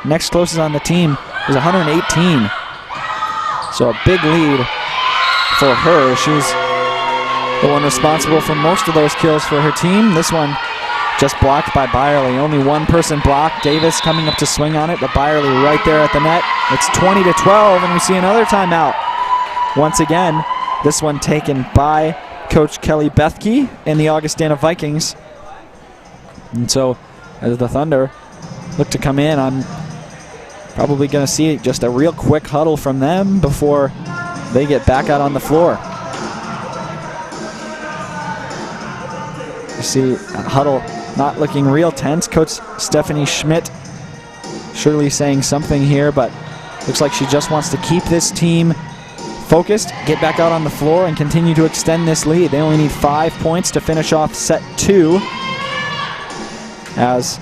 Next closest on the team is 118. So a big lead for her. She's the one responsible for most of those kills for her team. This one just blocked by Byerly. Only one person blocked. Davis coming up to swing on it, but Byerly right there at the net. It's 20-12, and we see another timeout. Once again, this one taken by Coach Kelly Bethke and the Augustana Vikings. And so, as the Thunder look to come in, I'm probably going to see just a real quick huddle from them before they get back out on the floor. You see a huddle not looking real tense. Coach Stephanie Schmidt surely saying something here, but looks like she just wants to keep this team focused, get back out on the floor, and continue to extend this lead. They only need 5 points to finish off set 2. As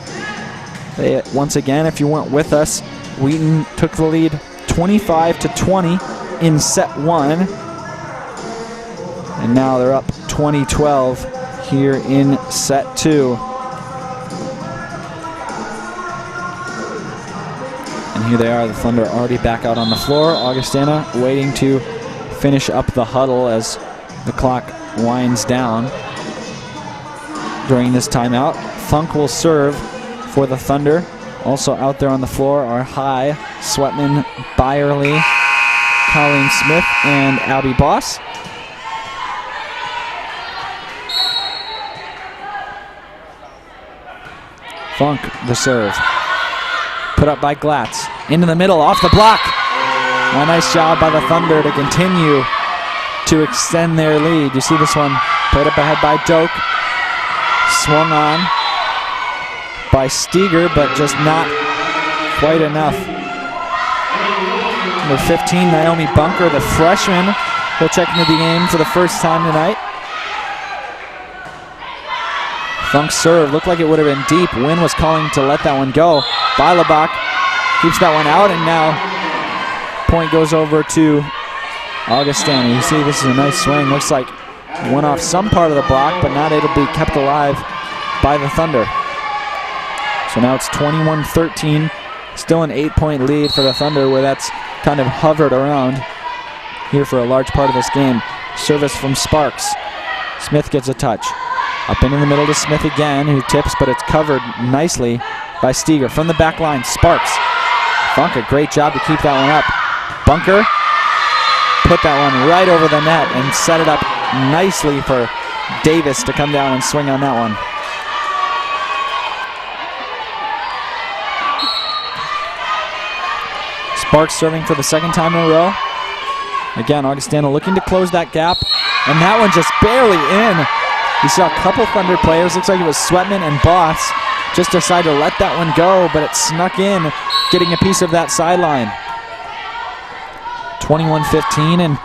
they, once again, if you weren't with us, Wheaton took the lead 25-20 in set 1. And now they're up 20-12 here in set 2. And here they are, the Thunder already back out on the floor. Augustana waiting to finish up the huddle as the clock winds down. During this timeout, Funk will serve for the Thunder. Also out there on the floor are High, Sweatman, Byerly, Colleen Smith, and Abby Boss. Funk, the serve. Put up by Glatz. Into the middle, off the block. A nice job by the Thunder to continue to extend their lead. You see this one put up ahead by Doak. Swung on by Steger, but just not quite enough. Number 15, Naomi Bunker, the freshman, will check into the game for the first time tonight. Funk's serve looked like it would have been deep. Wynn was calling to let that one go. Beilebach keeps that one out, and now point goes over to Augustana. You see this is a nice swing. Looks like it went off some part of the block, but not able to be kept alive by the Thunder. So now it's 21-13. Still an 8-point lead for the Thunder, where that's kind of hovered around here for a large part of this game. Service from Sparks. Smith gets a touch. Up into the middle to Smith again, who tips, but it's covered nicely by Steger. From the back line, Sparks. Funk, a great job to keep that one up. Bunker put that one right over the net and set it up nicely for Davis to come down and swing on that one. Sparks serving for the second time in a row. Again, Augustana looking to close that gap, and that one just barely in. You saw a couple Thunder players, looks like it was Sweatman and Boss, just decided to let that one go, but it snuck in, getting a piece of that sideline. 21-15, and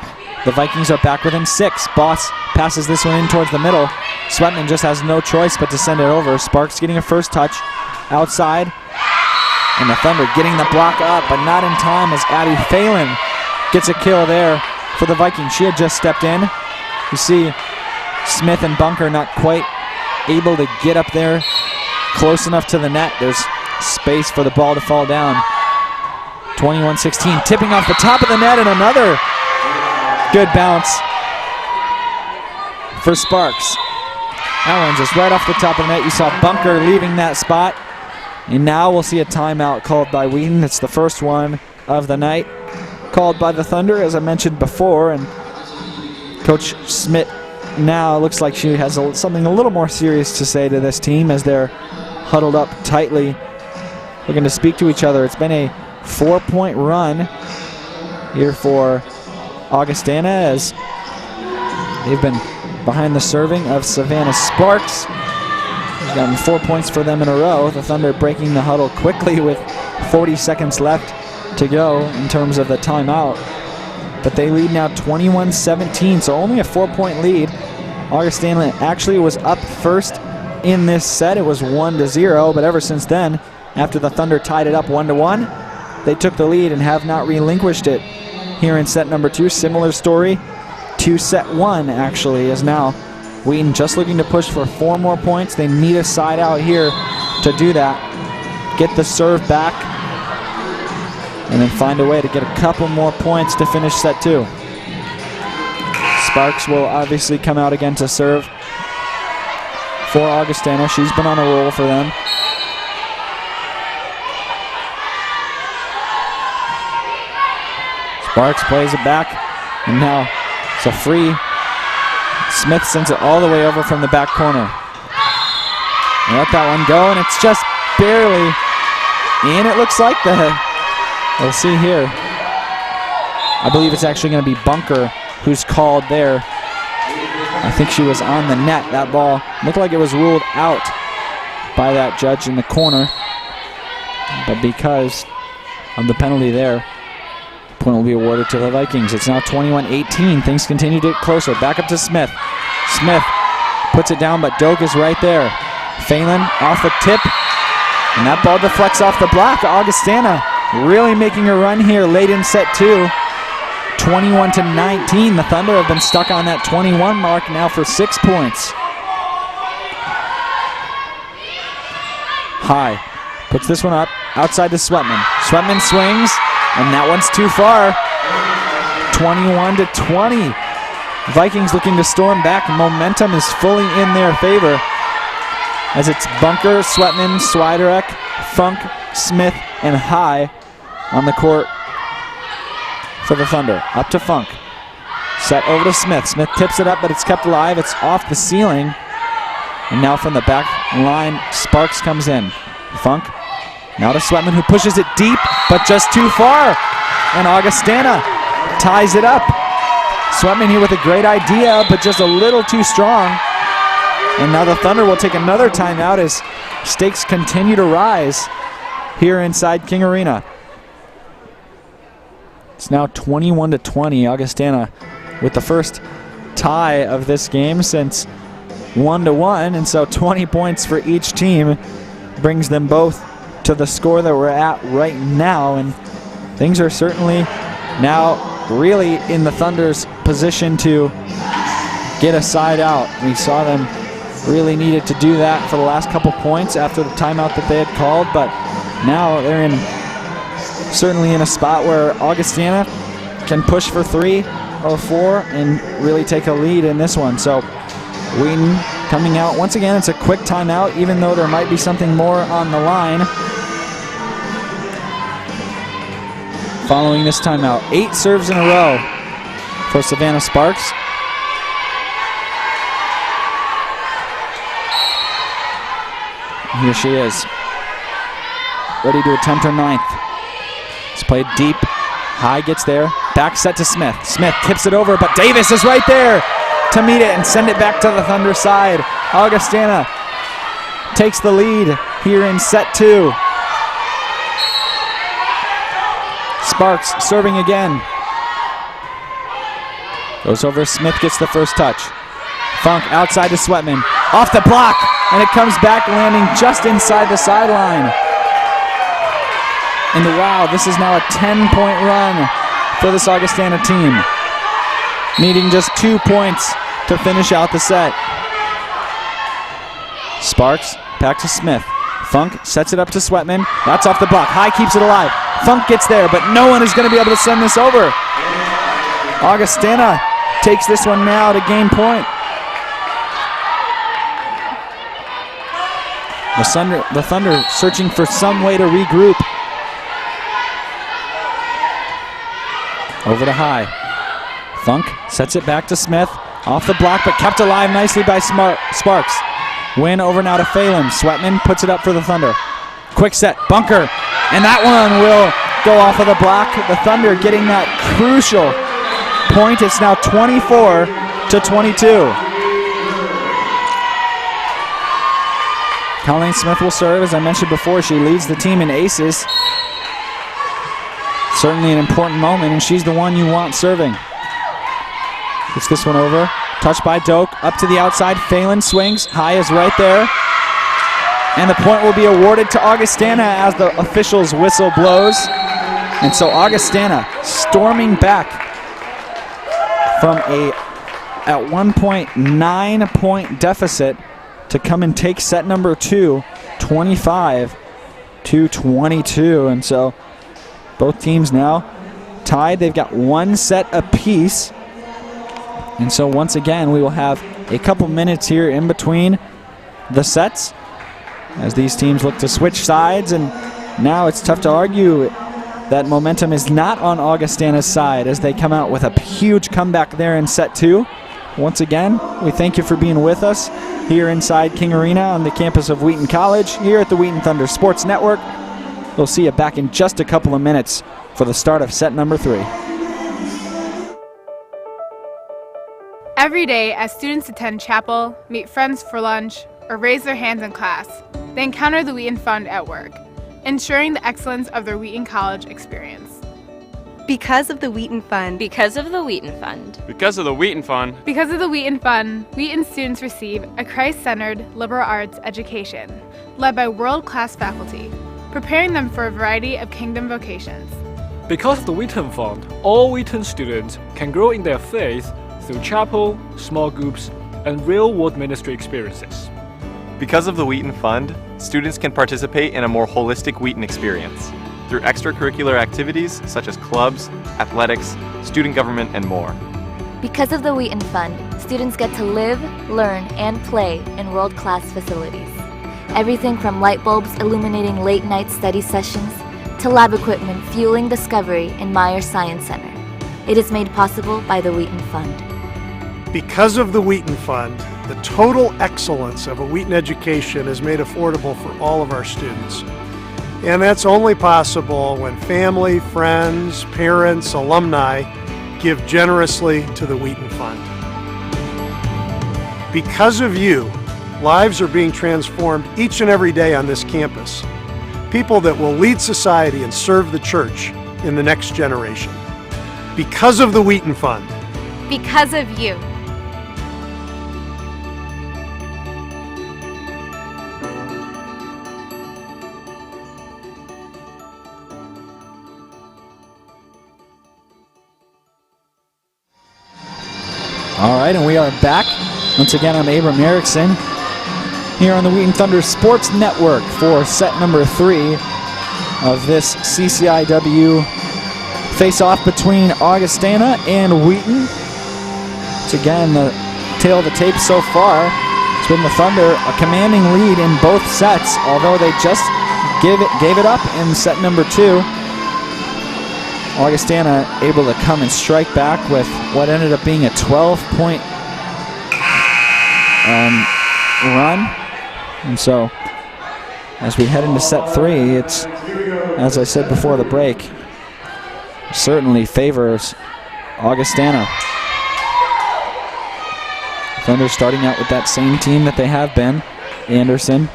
the Vikings are back within 6. Boss passes this one in towards the middle. Sweatman just has no choice but to send it over. Sparks getting a first touch outside, and the Thunder getting the block up, but not in time as Abby Phelan gets a kill there for the Vikings. She had just stepped in. You see Smith and Bunker not quite able to get up there close enough to the net. There's space for the ball to fall down. 21-16, tipping off the top of the net, and another good bounce for Sparks. That one just right off the top of the net. You saw Bunker leaving that spot. And now we'll see a timeout called by Wheaton. It's the first one of the night called by the Thunder, as I mentioned before. And Coach Smith now looks like she has something a little more serious to say to this team as they're huddled up tightly, looking to speak to each other. It's been a 4-point run here for Augustana as they've been behind the serving of Savannah Sparks. He's gotten 4 points for them in a row. The Thunder breaking the huddle quickly with 40 seconds left to go in terms of the timeout. But they lead now 21-17, so only a 4-point lead. Augustana actually was up first in this set. It was 1-0, but ever since then, after the Thunder tied it up 1-1, they took the lead and have not relinquished it here in set number 2. Similar story to set 1, actually, as now Wheaton just looking to push for 4 more points. They need a side out here to do that. Get the serve back and then find a way to get a couple more points to finish set 2. Sparks will obviously come out again to serve for Augustana. She's been on a roll for them. Sparks plays it back, and now it's a free. Smith sends it all the way over from the back corner. They let that one go, and it's just barely in. It looks like we'll see here. I believe it's actually going to be Bunker who's called there. I think she was on the net. That ball looked like it was ruled out by that judge in the corner. But because of the penalty there, the point will be awarded to the Vikings. It's now 21-18. Things continue to get closer. Back up to Smith. Smith puts it down, but Doak is right there. Phelan off the tip, and that ball deflects off the block. Augustana really making a run here late in set 2. 21-19. The Thunder have been stuck on that 21 mark now for 6 points. High puts this one up outside to Sweatman. Sweatman swings, and that one's too far. 21-20. Vikings looking to storm back. Momentum is fully in their favor as it's Bunker, Sweatman, Swiderek, Funk, Smith, and High on the court for the Thunder. Up to Funk. Set over to Smith. Smith tips it up, but it's kept alive. It's off the ceiling. And now from the back line, Sparks comes in. Funk now to Sweatman, who pushes it deep, but just too far. And Augustana ties it up. Sweatman here with a great idea, but just a little too strong. And now the Thunder will take another timeout as stakes continue to rise here inside King Arena. It's now 21-20. Augustana with the first tie of this game since 1-1, and so 20 points for each team brings them both to the score that we're at right now, and things are certainly now really in the Thunder's position to get a side out. We saw them really needed to do that for the last couple points after the timeout that they had called, but now they're certainly in a spot where Augustana can push for 3 or 4 and really take a lead in this one. So Wheaton coming out. Once again, it's a quick timeout, even though there might be something more on the line. Following this timeout, 8 serves in a row for Savannah Sparks. Here she is, ready to attempt her 9th. It's played deep. High gets there. Back set to Smith. Smith tips it over, but Davis is right there to meet it and send it back to the Thunder side. Augustana takes the lead here in set 2. Sparks serving again. Goes over Smith, gets the first touch. Funk outside to Sweatman. Off the block, and it comes back, landing just inside the sideline. And wow, this is now a 10-point run for this Augustana team. needing just 2 points to finish out the set. Sparks back to Smith. Funk sets it up to Sweatman. That's off the block. High keeps it alive. Funk gets there, but no one is going to be able to send this over. Augustana takes this one now to gain point. The Thunder searching for some way to regroup. Over to High. Funk sets it back to Smith. Off the block, but kept alive nicely by Sparks. Win over now to Phelan. Sweatman puts it up for the Thunder. Quick set, bunker, and that one will go off of the block. The Thunder getting that crucial point. It's now 24-22. Colleen Smith will serve. As I mentioned before, she leads the team in aces. Certainly an important moment, and she's the one you want serving. Gets this one over. Touched by Doak. Up to the outside. Phelan swings. High is right there. And the point will be awarded to Augustana as the officials' whistle blows. And so Augustana storming back from at one point 9-point deficit to come and take set number 2, 25-22. And so both teams now tied. They've got one set apiece. And so once again, we will have a couple minutes here in between the sets as these teams look to switch sides. And now it's tough to argue that momentum is not on Augustana's side as they come out with a huge comeback there in set 2. Once again, we thank you for being with us here inside King Arena on the campus of Wheaton College here at the Wheaton Thunder Sports Network. We'll see you back in just a couple of minutes for the start of set number 3. Every day, as students attend chapel, meet friends for lunch, or raise their hands in class, they encounter the Wheaton Fund at work, ensuring the excellence of their Wheaton College experience. Because of the Wheaton Fund. Because of the Wheaton Fund. Because of the Wheaton Fund. Because of the Wheaton Fund, Wheaton students receive a Christ-centered liberal arts education, led by world-class faculty, preparing them for a variety of kingdom vocations. Because of the Wheaton Fund, all Wheaton students can grow in their faith through chapel, small groups, and real-world ministry experiences. Because of the Wheaton Fund, students can participate in a more holistic Wheaton experience through extracurricular activities such as clubs, athletics, student government, and more. Because of the Wheaton Fund, students get to live, learn, and play in world-class facilities. Everything from light bulbs illuminating late-night study sessions to lab equipment fueling discovery in Myers Science Center. It is made possible by the Wheaton Fund. Because of the Wheaton Fund, the total excellence of a Wheaton education is made affordable for all of our students. And that's only possible when family, friends, parents, alumni give generously to the Wheaton Fund. Because of you, lives are being transformed each and every day on this campus. People that will lead society and serve the church in the next generation. Because of the Wheaton Fund. Because of you. All right, and we are back. Once again, I'm Abram Erickson here on the Wheaton Thunder Sports Network for set number 3 of this CCIW face-off between Augustana and Wheaton. Once again, the tale of the tape so far has been the Thunder a commanding lead in both sets, although they just gave it up in set number 2. Augustana able to come and strike back with what ended up being a 12-point run. And so, as we head into set 3, it's, as I said before the break, certainly favors Augustana. Thunder starting out with that same team that they have been. Anderson,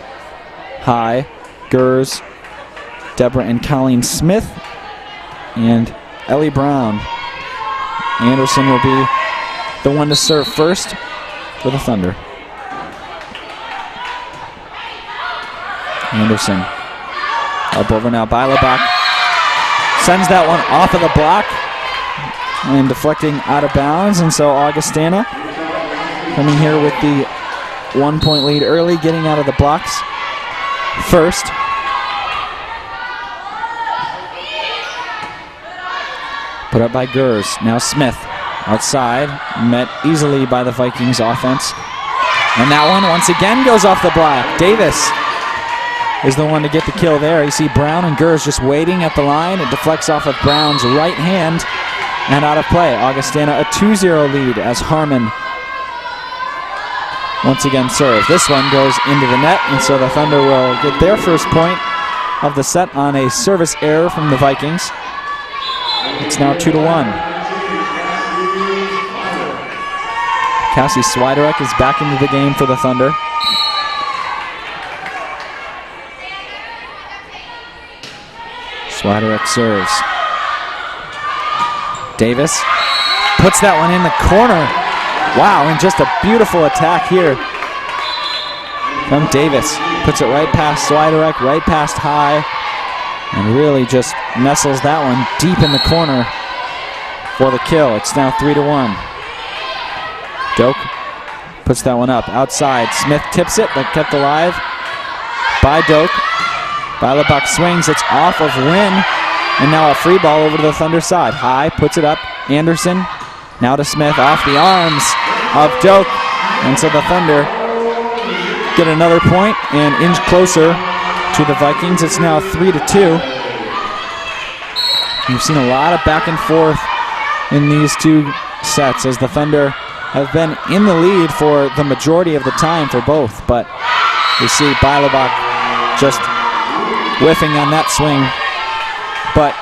High, Gers, Deborah and Colleen Smith, and Ellie Brown. Anderson will be the one to serve first for the Thunder. Anderson up over now by Lebach. Sends that one off of the block. and deflecting out of bounds, and so Augustana coming here with the 1-point lead early, getting out of the blocks first. Put up by Gers. Now Smith outside, met easily by the Vikings offense. And that one once again goes off the block. Davis is the one to get the kill there. You see Brown and Gers just waiting at the line. It deflects off of Brown's right hand and out of play. Augustana a 2-0 lead as Harmon once again serves. This one goes into the net, and so the Thunder will get their first point of the set on a service error from the Vikings. It's now 2-1. Cassie Swiderek is back into the game for the Thunder. Swiderek serves. Davis puts that one in the corner. Wow, and just a beautiful attack here from Davis. Puts it right past Swiderek, right past High, and really just nestles that one deep in the corner for the kill. It's now 3-1. Doak puts that one up outside. Smith tips it, but kept alive by Doak. Beilebach swings, it's off of Wynn, and now a free ball over to the Thunder side. High puts it up. Anderson now to Smith, off the arms of Doak, and so the Thunder get another point and inch closer to the Vikings. It's now 3-2. We've seen a lot of back and forth in these two sets as the Thunder have been in the lead for the majority of the time for both, but we see Beilebach just whiffing on that swing, but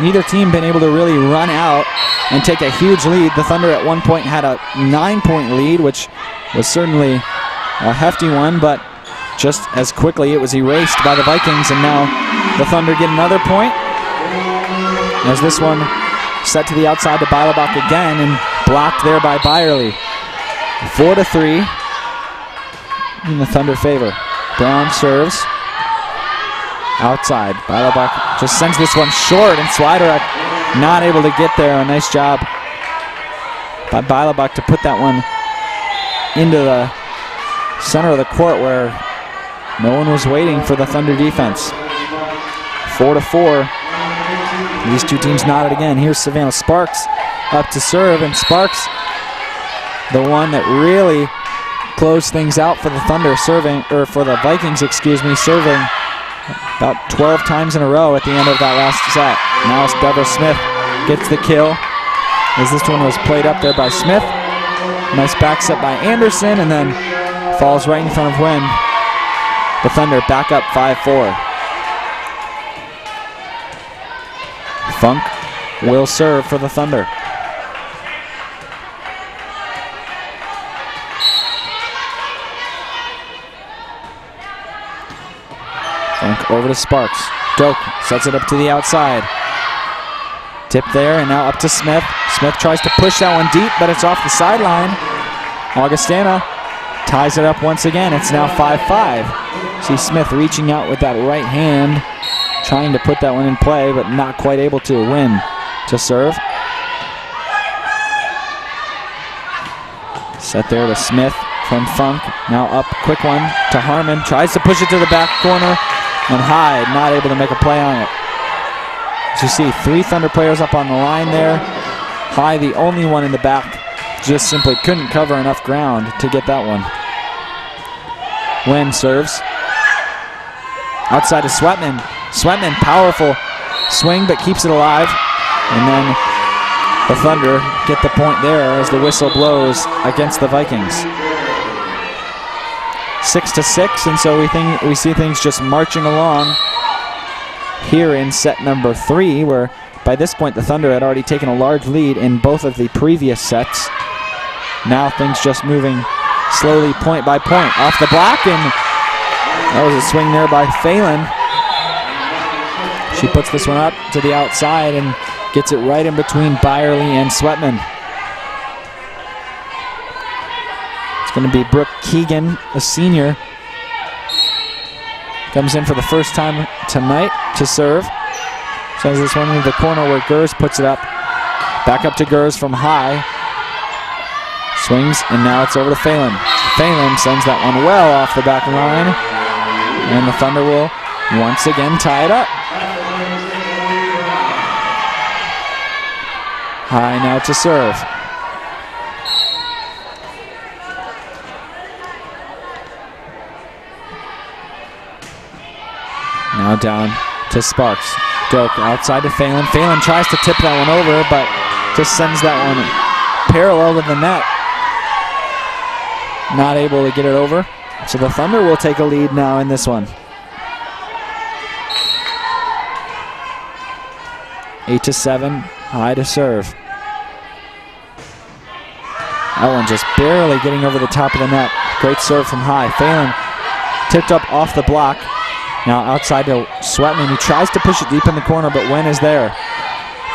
neither team been able to really run out and take a huge lead. The Thunder at one point had a 9-point lead, which was certainly a hefty one, but just as quickly it was erased by the Vikings, and now the Thunder get another point as this one set to the outside to Beilebach again and blocked there by Byerly. 4-3 in the Thunder favor. Brown serves outside. Beilebach just sends this one short, and Swiderek not able to get there. A nice job by Beilebach to put that one into the center of the court where no one was waiting for the Thunder defense. 4-4. These two teams knotted again. Here's Savannah Sparks up to serve, and Sparks, the one that really closed things out for the Thunder, serving, or for the Vikings, excuse me, serving about 12 times in a row at the end of that last set. Now Deborah Smith gets the kill as this one was played up there by Smith. Nice back set by Anderson, and then falls right in front of Wynn. The Thunder back up 5-4. Funk will serve for the Thunder. Funk over to Sparks. Doak sets it up to the outside. Tip there, and now up to Smith. Smith tries to push that one deep, but it's off the sideline. Augustana ties it up once again. It's now 5-5. See Smith reaching out with that right hand, trying to put that one in play, but not quite able to. Win to serve. Set there to Smith from Funk. Now up, quick one to Harmon. Tries to push it to the back corner, and Hyde not able to make a play on it. As you see, 3 Thunder players up on the line there. Hyde, the only one in the back, just simply couldn't cover enough ground to get that one. Wynn serves. Outside to Sweatman. Sweatman, powerful swing, but keeps it alive. And then the Thunder get the point there as the whistle blows against the Vikings. 6-6, and so we see things just marching along here in set number 3, where by this point the Thunder had already taken a large lead in both of the previous sets. Now things just moving slowly point by point. Off the block, and that was a swing there by Phelan. She puts this one up to the outside and gets it right in between Byerly and Sweatman. It's going to be Brooke Keegan, a senior. Comes in for the first time tonight to serve. Sends this one into the corner where Gers puts it up. Back up to Gers from high. Swings, and now it's over to Phelan. Phelan sends that one well off the back line. And the Thunder will once again tie it up. High now to serve. Now down to Sparks. Doak outside to Phelan. Phelan tries to tip that one over, but just sends that one parallel to the net. Not able to get it over. So the Thunder will take a lead now in this one. 8-7, High to serve. That one just barely getting over the top of the net. Great serve from High. Phelan tipped up off the block. Now outside to Sweatman, who tries to push it deep in the corner, but Wen is there.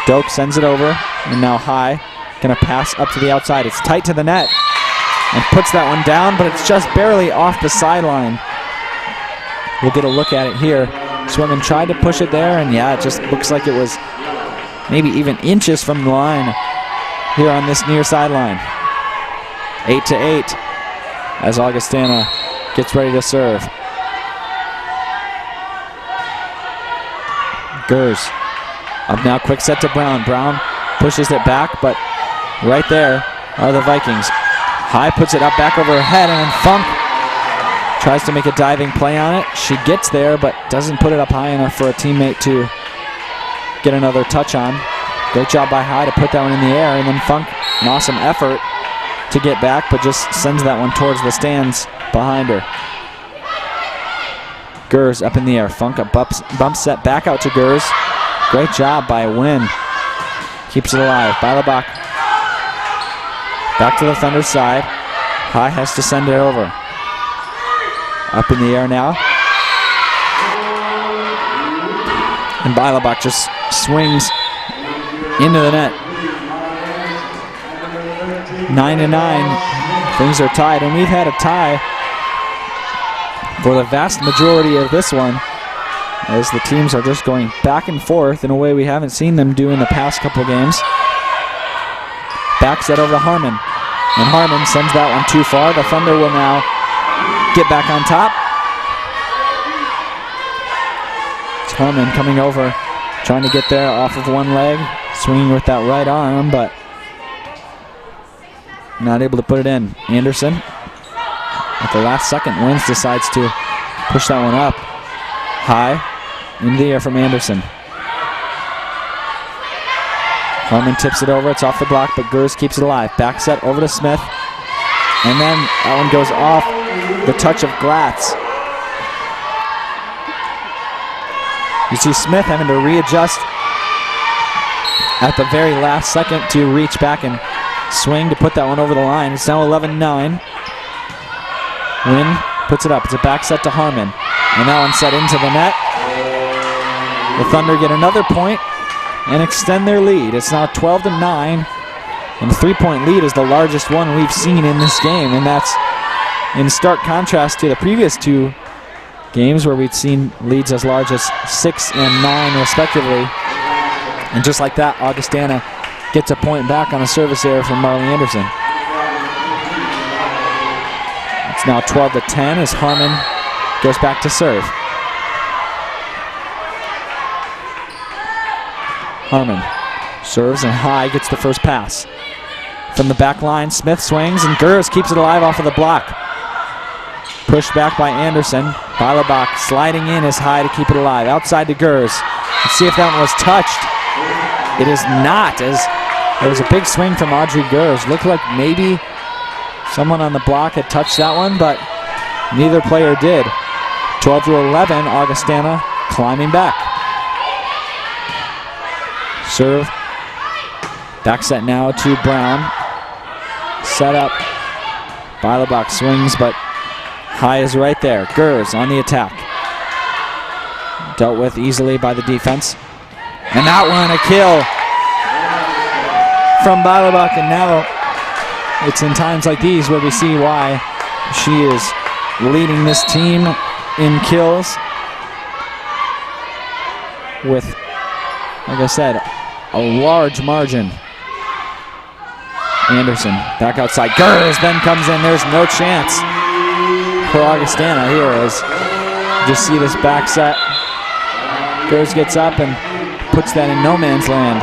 Doak sends it over, and now High gonna pass up to the outside. It's tight to the net, and puts that one down, but it's just barely off the sideline. We'll get a look at it here. Sweatman tried to push it there, and yeah, it just looks like it was maybe even inches from the line here on this near sideline. 8-8 as Augustana gets ready to serve. Gers up now, quick set to Brown. Brown pushes it back, but right there are the Vikings. High puts it up back over her head, and then Funk tries to make a diving play on it. She gets there, but doesn't put it up high enough for a teammate to get another touch on. Great job by High to put that one in the air, and then Funk, an awesome effort to get back, but just sends that one towards the stands behind her. Gers up in the air. Funk a bump set back out to Gers. Great job by Wynn. Keeps it alive. Beilebach back to the Thunder side. High has to send it over. Up in the air now. And Beilebach just swings into the net. 9-9. Things are tied, and we've had a tie for the vast majority of this one, as the teams are just going back and forth in a way we haven't seen them do in the past couple games. Back set over to Harmon, and Harmon sends that one too far. The Thunder will now get back on top. It's Harmon coming over, trying to get there off of one leg, swinging with that right arm, but not able to put it in. Anderson, at the last second, Wins decides to push that one up. High, into the air from Anderson. Harmon tips it over, it's off the block, but Gers keeps it alive. Back set over to Smith, and then that one goes off the touch of Glatz. You see Smith having to readjust at the very last second to reach back and swing to put that one over the line. It's now 11-9. Wynn puts it up. It's a back set to Harmon. And that one set into the net. The Thunder get another point and extend their lead. It's now 12-9. And the 3-point lead is the largest one we've seen in this game. And that's in stark contrast to the previous two games where we'd seen leads as large as 6 and 9 respectively. And just like that, Augustana gets a point back on a service error from Marley Anderson. It's now 12-10 as Harmon goes back to serve. Harmon serves, and High gets the first pass. From the back line, Smith swings, and Gers keeps it alive off of the block. Pushed back by Anderson. Beilebach sliding in as High to keep it alive. Outside to Gers. Let's see if that one was touched. It is not, as there was a big swing from Audrey Gers. Looked like maybe someone on the block had touched that one, but neither player did. 12-11, Augustana climbing back. Serve. Back set now to Brown. Set up. Beilebach swings, but High is right there. Gers on the attack. Dealt with easily by the defense. And that one, a kill from Beilebach, and now it's in times like these where we see why she is leading this team in kills with, like I said, a large margin. Anderson back outside. Gers then comes in. There's no chance for Augustana here as you just see this back set. Gers gets up and puts that in no man's land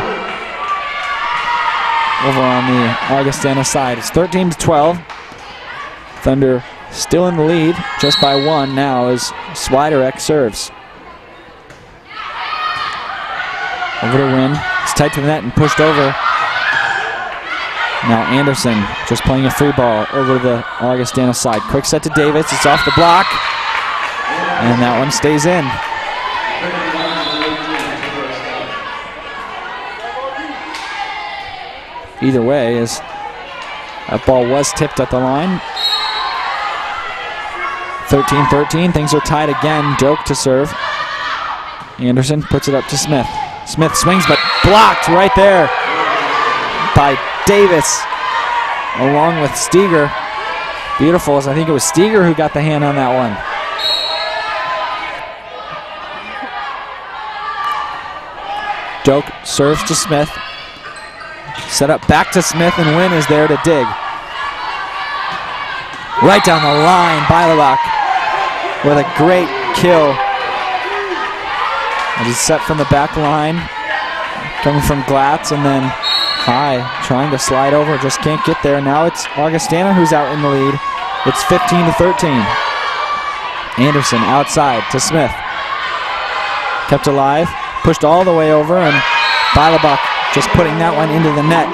over on the Augustana side. It's 13-12. Thunder still in the lead just by 1 now as Swiderek serves. Over to Wynn. It's tight to the net and pushed over. Now Anderson just playing a free ball over the Augustana side. Quick set to Davis. It's off the block. And that one stays in. Either way, as that ball was tipped at the line. 13-13. Things are tied again. Doak to serve. Anderson puts it up to Smith. Smith swings, but blocked right there by Davis along with Steger. Beautiful, as I think it was Steger who got the hand on that one. Doak serves to Smith. Set up back to Smith, and Wynn is there to dig. Right down the line, Beilebach with a great kill. And he's set from the back line, coming from Glatz, and then High trying to slide over, just can't get there. Now it's Augustana who's out in the lead. It's 15-13. Anderson outside to Smith. Kept alive, pushed all the way over, and Beilebach just putting that one into the net.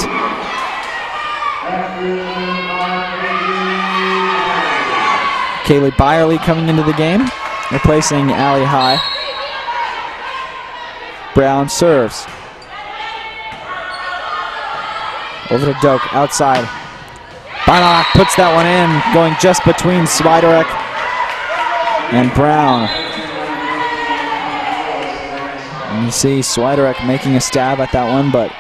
Kaylee Byerly coming into the game, replacing Allie High. Brown serves. Over to Doak, outside. Beilebach puts that one in, going just between Swiderek and Brown. And you see Swiderek making a stab at that one, but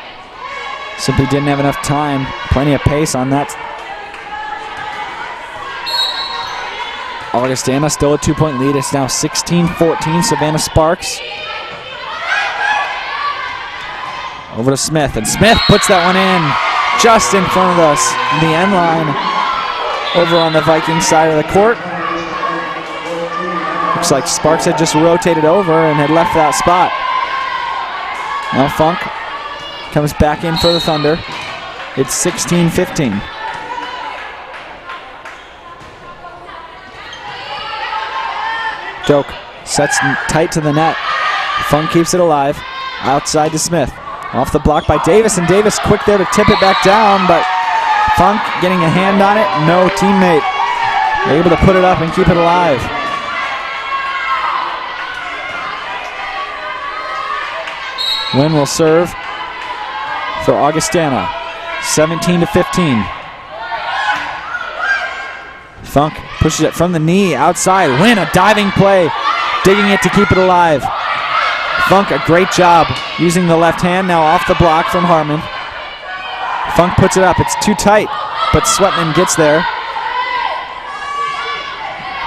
simply didn't have enough time. Plenty of pace on that. Augustana still a 2-point lead. It's now 16-14. Savannah Sparks. Over to Smith, and Smith puts that one in just in front of us, the end line, over on the Viking side of the court. Looks like Sparks had just rotated over and had left that spot. Now Funk comes back in for the Thunder. It's 16-15. Doak sets tight to the net. Funk keeps it alive. Outside to Smith. Off the block by Davis, and Davis quick there to tip it back down, but Funk getting a hand on it. No teammate able to put it up and keep it alive. Wynn will serve for Augustana. 17-15. Funk pushes it from the knee outside. Wynn, a diving play, digging it to keep it alive. Funk, a great job using the left hand, now off the block from Harmon. Funk puts it up, it's too tight, but Sweatman gets there.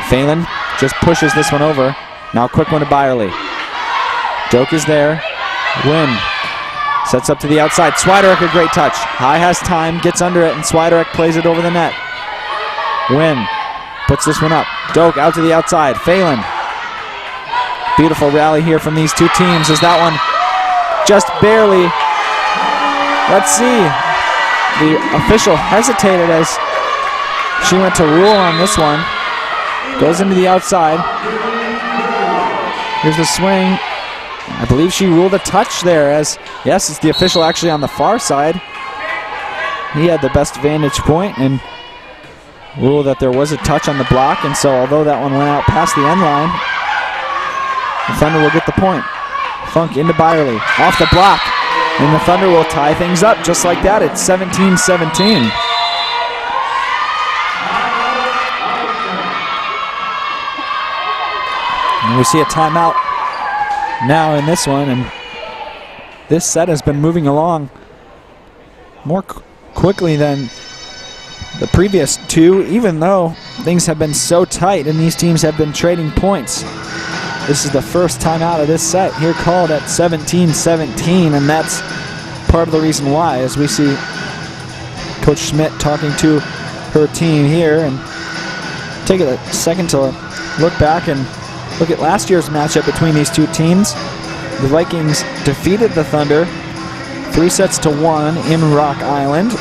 Phelan just pushes this one over. Now a quick one to Byerly. Doak is there. Wynn sets up to the outside. Swiderek, a great touch. High has time, gets under it, and Swiderek plays it over the net. Wynn puts this one up. Doak out to the outside. Phelan. Beautiful rally here from these two teams as that one just barely. Let's see. The official hesitated as she went to rule on this one. Goes into the outside. Here's the swing. I believe she ruled a touch there as, yes, it's the official actually on the far side. He had the best vantage point and ruled that there was a touch on the block, and so although that one went out past the end line, the Thunder will get the point. Funk into Byerly, off the block, and the Thunder will tie things up just like that. It's 17-17. And we see a timeout now in this one, and this set has been moving along more quickly than the previous two, even though things have been so tight and these teams have been trading points. This is the first timeout of this set here called at 17-17, and that's part of the reason why, as we see Coach Schmidt talking to her team here, and take a second to look back and look at last year's matchup between these two teams. The Vikings defeated the Thunder 3-1 in Rock Island.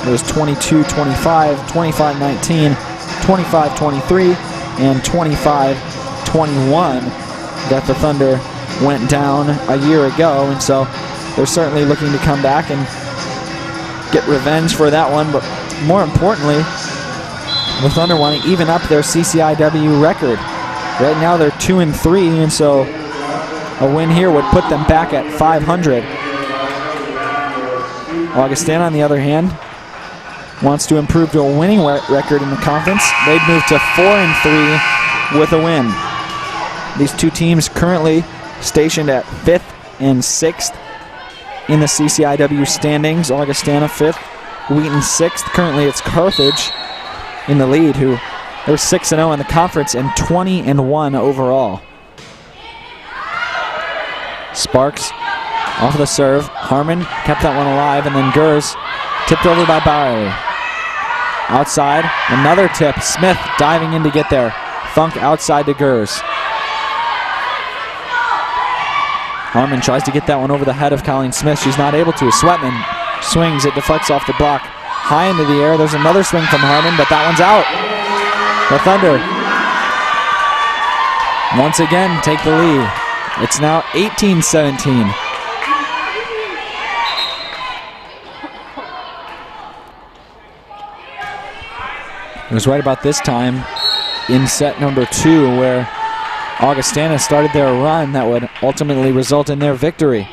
It was 22-25, 25-19, 25-23, and 25-21 that the Thunder went down a year ago, and so they're certainly looking to come back and get revenge for that one. But more importantly, the Thunder want to even up their CCIW record. Right now they're 2-3, and so a win here would put them back at 500. Augustana, on the other hand, wants to improve to a winning record in the conference. They'd move to 4-3 with a win. These two teams currently stationed at 5th and 6th in the CCIW standings. Augustana 5th, Wheaton 6th. Currently it's Carthage in the lead, who they're 6-0 in the conference and 20-1 overall. Sparks off of the serve. Harmon kept that one alive, and then Gers tipped over by Byerly. Outside, another tip. Smith diving in to get there. Funk outside to Gers. Harmon tries to get that one over the head of Colleen Smith. She's not able to. Sweatman swings. It deflects off the block. High into the air. There's another swing from Harmon, but that one's out. The Thunder once again take the lead. It's now 18-17. It was right about this time in set number 2 where Augustana started their run that would ultimately result in their victory.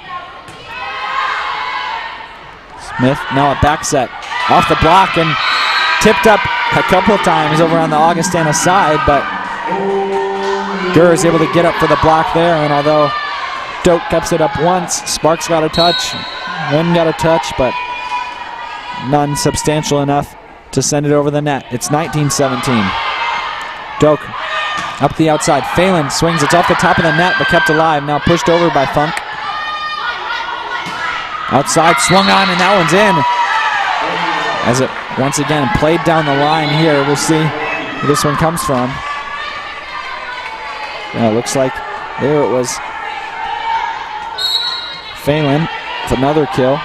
Smith now a back set off the block and tipped up a couple of times over on the Augustana side, but Gurr is able to get up for the block there, and although Doak kept it up once, Sparks got a touch, Lynn got a touch, but none substantial enough to send it over the net. It's 19-17. Doak up the outside. Phelan swings. It's off the top of the net, but kept alive. Now pushed over by Funk. Outside, swung on, and that one's in. As it once again played down the line here. We'll see where this one comes from. Yeah, it looks like there it was. Phelan with another kill.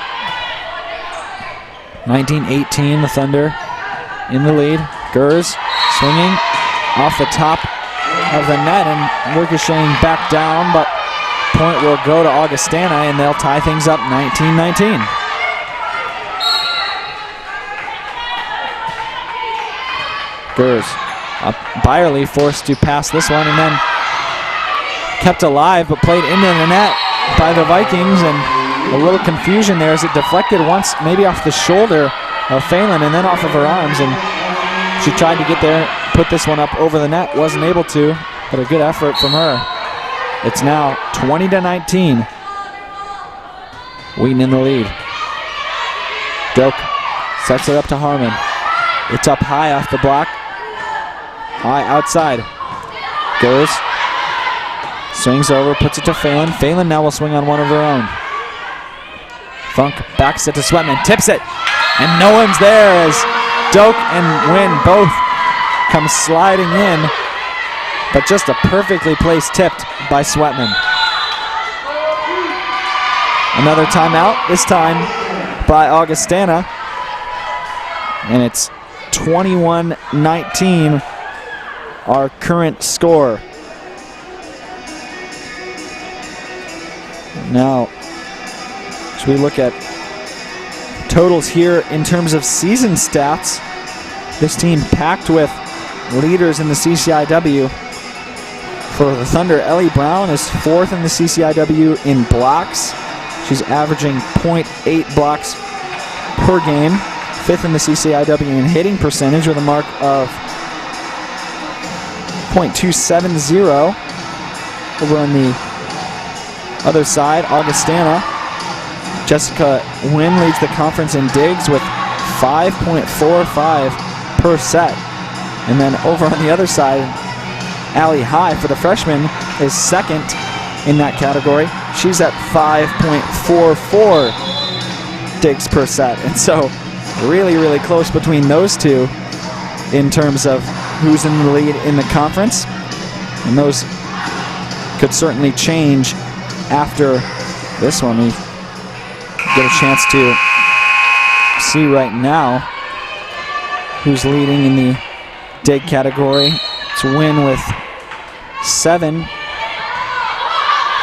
19-18, the Thunder in the lead. Gers swinging off the top of the net and ricocheting back down, but point will go to Augustana, and they'll tie things up 19-19. Gers. Byerly forced to pass this one and then kept alive, but played into the net by the Vikings, and a little confusion there as it deflected once, maybe off the shoulder of Phelan and then off of her arms, and she tried to get there, put this one up over the net, wasn't able to, but a good effort from her. It's now 20-19. Wheaton in the lead. Doak sets it up to Harmon. It's up high off the block. High outside. Goes. Swings over, puts it to Phelan. Phelan now will swing on one of her own. Funk backs it to Sweatman, tips it, and no one's there as Doak and Wynn both come sliding in, but just a perfectly placed tipped by Sweatman. Another timeout, this time by Augustana, and it's 21-19, our current score. Now, as we look at totals here in terms of season stats, this team packed with leaders in the CCIW. For the Thunder, Ellie Brown is 4th in the CCIW in blocks. She's averaging .8 blocks per game. 5th in the CCIW in hitting percentage with a mark of .270. Over on the other side, Augustana, Jessica Wynn leads the conference in digs with 5.45 per set. And then over on the other side, Allie High for the freshman is 2nd in that category. She's at 5.44 digs per set. And so really, really close between those two in terms of who's in the lead in the conference. And those could certainly change after this one. We get a chance to see right now who's leading in the dig category. It's Wynn with 7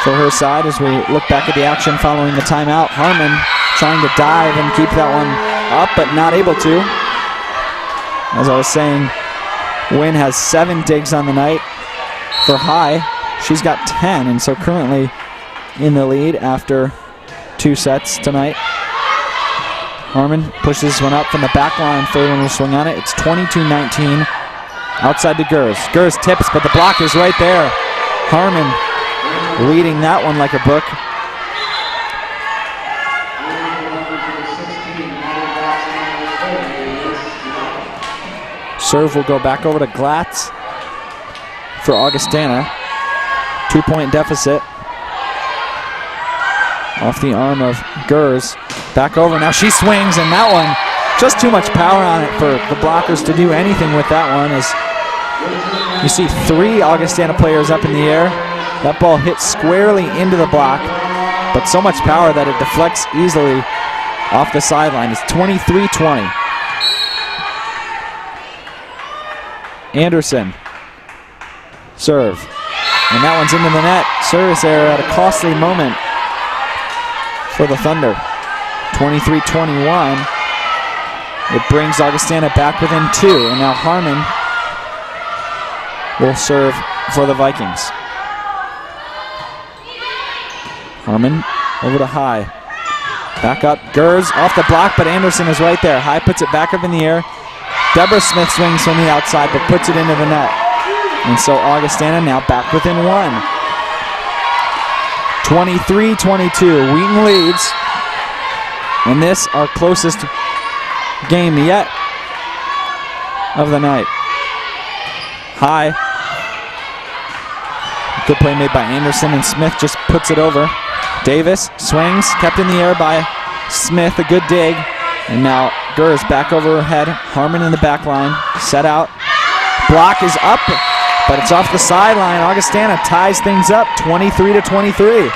for her side as we look back at the action following the timeout. Harmon trying to dive and keep that one up, but not able to. As I was saying, Wynn has 7 digs on the night for high. She's got 10, and so currently in the lead after 2 sets tonight. Harmon pushes one up from the back line. Third one will swing on it. It's 22-19. Outside to Gers. Gers tips, but the block is right there. Harmon leading that one like a book. Serve will go back over to Glatz for Augustana. 2-point deficit. Off the arm of Gers. Back over. Now she swings, and that one, just too much power on it for the blockers to do anything with that one. As you see 3 Augustana players up in the air. That ball hits squarely into the block, but so much power that it deflects easily off the sideline. It's 23-20. Anderson. Serve. And that one's into the net. Service error at a costly moment for the Thunder. 23-21. It brings Augustana back within 2. And now Harmon will serve for the Vikings. Harmon over to High. Back up. Gers off the block, but Anderson is right there. High puts it back up in the air. Deborah Smith swings from the outside, but puts it into the net. And so Augustana now back within 1. 23-22. Wheaton leads. And this, our closest game yet of the night. High. Good play made by Anderson, and Smith just puts it over. Davis swings, kept in the air by Smith. A good dig. And now Gers back over her head. Harmon in the back line. Set out. Block is up, but it's off the sideline. Augustana ties things up 23-23.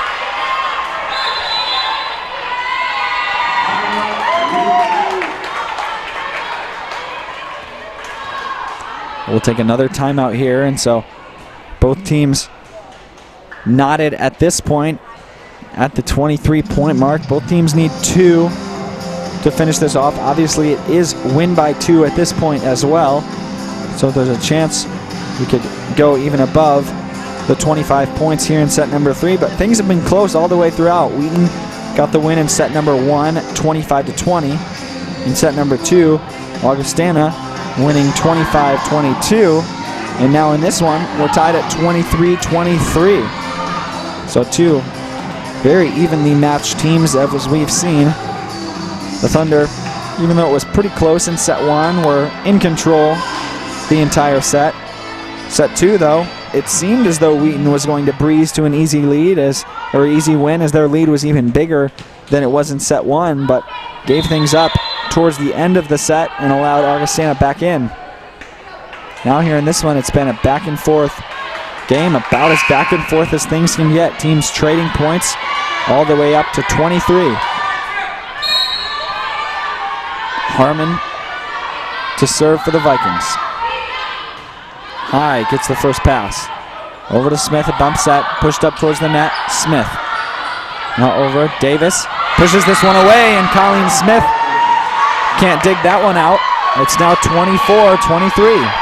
We'll take another timeout here, and so both teams knotted at this point at the 23-point mark. Both teams need 2 to finish this off. Obviously, it is win by 2 at this point as well, so there's a chance we could go even above the 25 points here in set number 3, but things have been close all the way throughout. Wheaton got the win in set number 1, 25-20. In set number 2, Augustana winning 25-22, and now in this one, we're tied at 23-23. So 2 very evenly matched teams as we've seen. The Thunder, even though it was pretty close in set 1, were in control the entire set. Set 2, though, it seemed as though Wheaton was going to breeze to an easy lead or easy win, as their lead was even bigger than it was in set 1, but gave things up towards the end of the set and allowed Augustana back in. Now here in this one, it's been a back and forth game, about as back and forth as things can get. Teams trading points all the way up to 23. Harmon to serve for the Vikings. High gets the first pass. Over to Smith, a bump set, pushed up towards the net. Smith. Now over, Davis pushes this one away, and Colleen Smith can't dig that one out. It's now 24-23.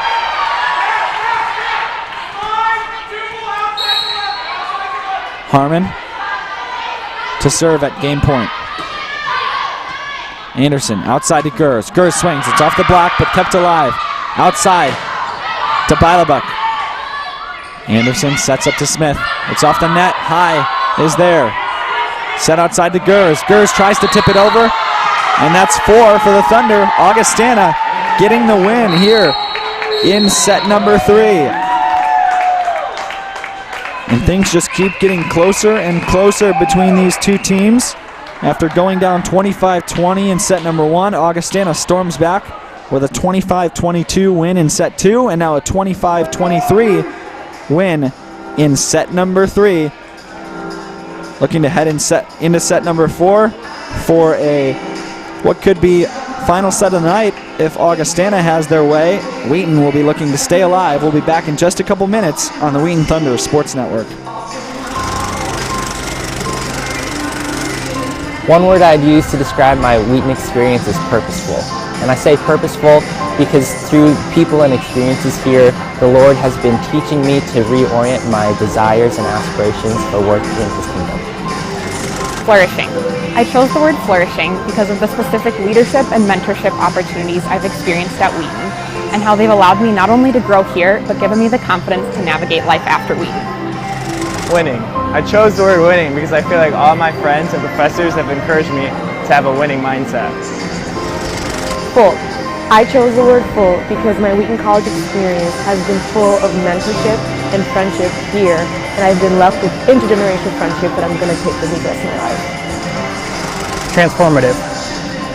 Harmon to serve at game point. Anderson outside to Gers. Gers swings. It's off the block, but kept alive. Outside to Bilebuck. Anderson sets up to Smith. It's off the net. High is there. Set outside to Gers. Gers tries to tip it over, and that's 4 for the Thunder. Augustana getting the win here in set number 3. And things just keep getting closer and closer between these two teams. After going down 25-20 in set number 1, Augustana storms back with a 25-22 win in set 2, and now a 25-23 win in set number 3. Looking to head into set number 4 for what could be final set of the night if Augustana has their way. Wheaton will be looking to stay alive. We'll be back in just a couple minutes on the Wheaton Thunder Sports Network. One word I'd use to describe my Wheaton experience is purposeful. And I say purposeful because through people and experiences here, the Lord has been teaching me to reorient my desires and aspirations for working in His kingdom. Flourishing. I chose the word flourishing because of the specific leadership and mentorship opportunities I've experienced at Wheaton, and how they've allowed me not only to grow here, but given me the confidence to navigate life after Wheaton. Winning. I chose the word winning because I feel like all my friends and professors have encouraged me to have a winning mindset. Full. I chose the word full because my Wheaton College experience has been full of mentorship and friendship here, and I've been left with intergenerational friendship that I'm going to take with me the rest of my life. Transformative.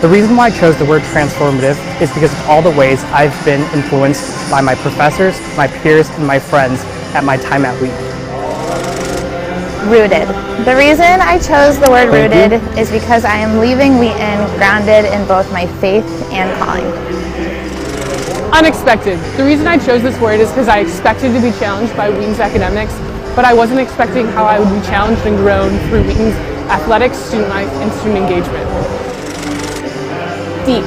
The reason why I chose the word transformative is because of all the ways I've been influenced by my professors, my peers, and my friends at my time at Wheaton. Rooted. The reason I chose the word rooted is because I am leaving Wheaton grounded in both my faith and calling. Unexpected. The reason I chose this word is because I expected to be challenged by Wheaton's academics, but I wasn't expecting how I would be challenged and grown through Wheaton's athletics, student life, and student engagement. Deep.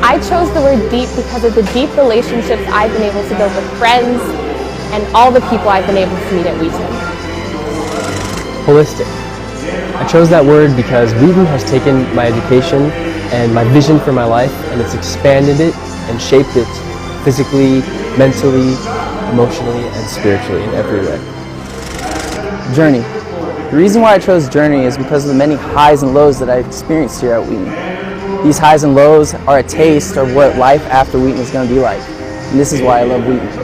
I chose the word deep because of the deep relationships I've been able to build with friends and all the people I've been able to meet at Wheaton. Holistic. I chose that word because Wheaton has taken my education and my vision for my life, and it's expanded it and shaped it physically, mentally, emotionally, and spiritually in every way. Journey. The reason why I chose Journey is because of the many highs and lows that I've experienced here at Wheaton. These highs and lows are a taste of what life after Wheaton is going to be like. And this is why I love Wheaton.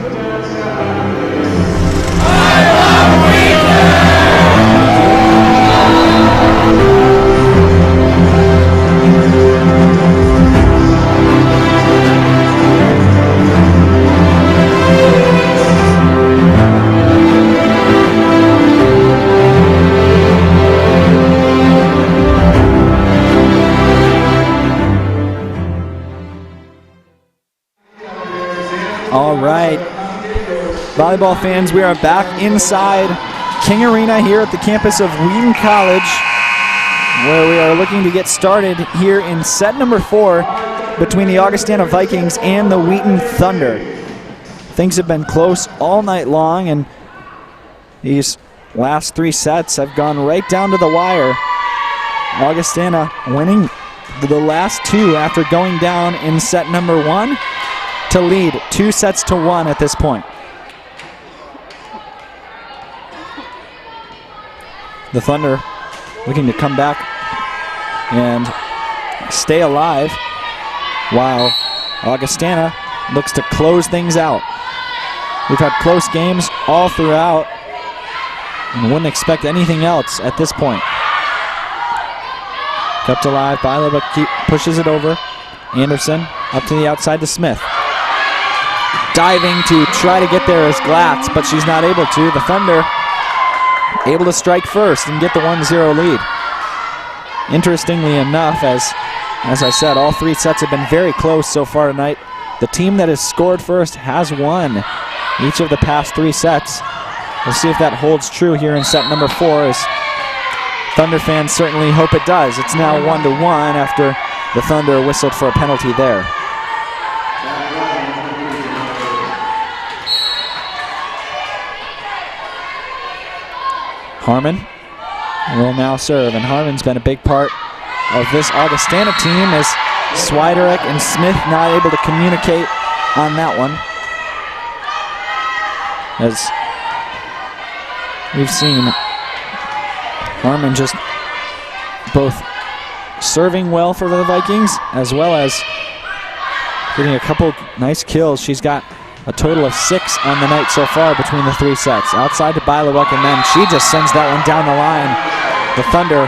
All right, volleyball fans, we are back inside King Arena here at the campus of Wheaton College, where we are looking to get started here in set number 4 between the Augustana Vikings and the Wheaton Thunder. Things have been close all night long, and these last 3 sets have gone right down to the wire. Augustana winning the last 2 after going down in set number 1 to lead 2-1 at this point. The Thunder looking to come back and stay alive while Augustana looks to close things out. We've had close games all throughout and wouldn't expect anything else at this point. Kept alive, Bailey pushes it over. Anderson up to the outside to Smith. Diving to try to get there is Glatz, but she's not able to. The Thunder able to strike first and get the 1-0 lead. Interestingly enough, as I said, all 3 sets have been very close so far tonight. The team that has scored first has won each of the past 3 sets. We'll see if that holds true here in set number 4, as Thunder fans certainly hope it does. It's now 1-1 after the Thunder whistled for a penalty there. Harmon will now serve, and Harmon's been a big part of this Augustana team, as Swiderek and Smith not able to communicate on that one. As we've seen Harmon just both serving well for the Vikings as well as getting a couple nice kills. She's got a total of 6 on the night so far between the 3 sets. Outside to Bilowick, and then she just sends that one down the line. The Thunder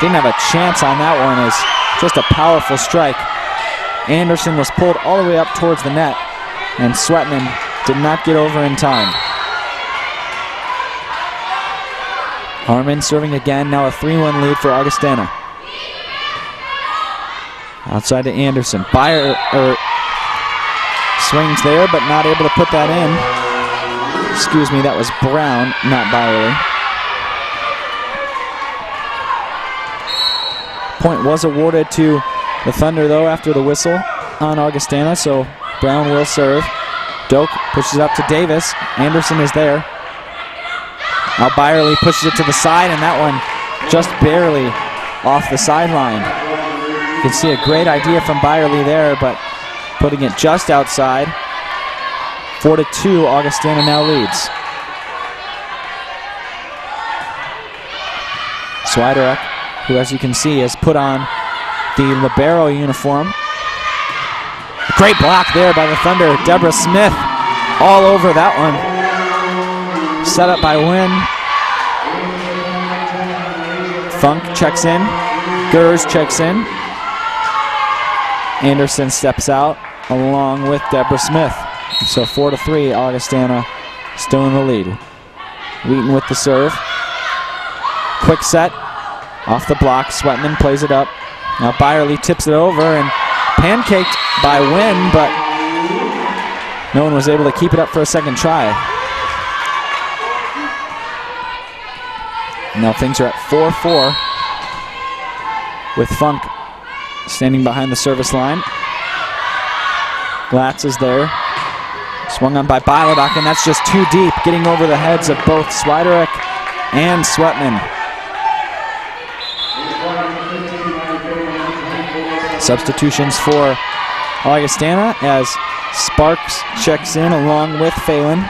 didn't have a chance on that one. As just a powerful strike. Anderson was pulled all the way up towards the net, and Sweatman did not get over in time. Harmon serving again, now a 3-1 lead for Augustana. Outside to Anderson. Beyer swings there, but not able to put that in. Excuse me, that was Brown, not Byerly. Point was awarded to the Thunder, though, after the whistle on Augustana, so Brown will serve. Doak pushes up to Davis. Anderson is there. Now Byerly pushes it to the side, and that one just barely off the sideline. You can see a great idea from Byerly there, but putting it just outside. 4-2, Augustana now leads. Swiderek, who as you can see has put on the libero uniform. Great block there by the Thunder. Deborah Smith all over that one. Set up by Wynn. Funk checks in. Gers checks in. Anderson steps out along with Deborah Smith. So 4-3, Augustana still in the lead. Wheaton with the serve. Quick set. Off the block, Sweatman plays it up. Now Byerly tips it over and pancaked by Wynn, but no one was able to keep it up for a second try. Now things are at 4-4 with Funk standing behind the service line. Glatz is there. Swung on by Bilovac, and that's just too deep, getting over the heads of both Swiderek and Sweatman. Substitutions for Augustana as Sparks checks in along with Phelan.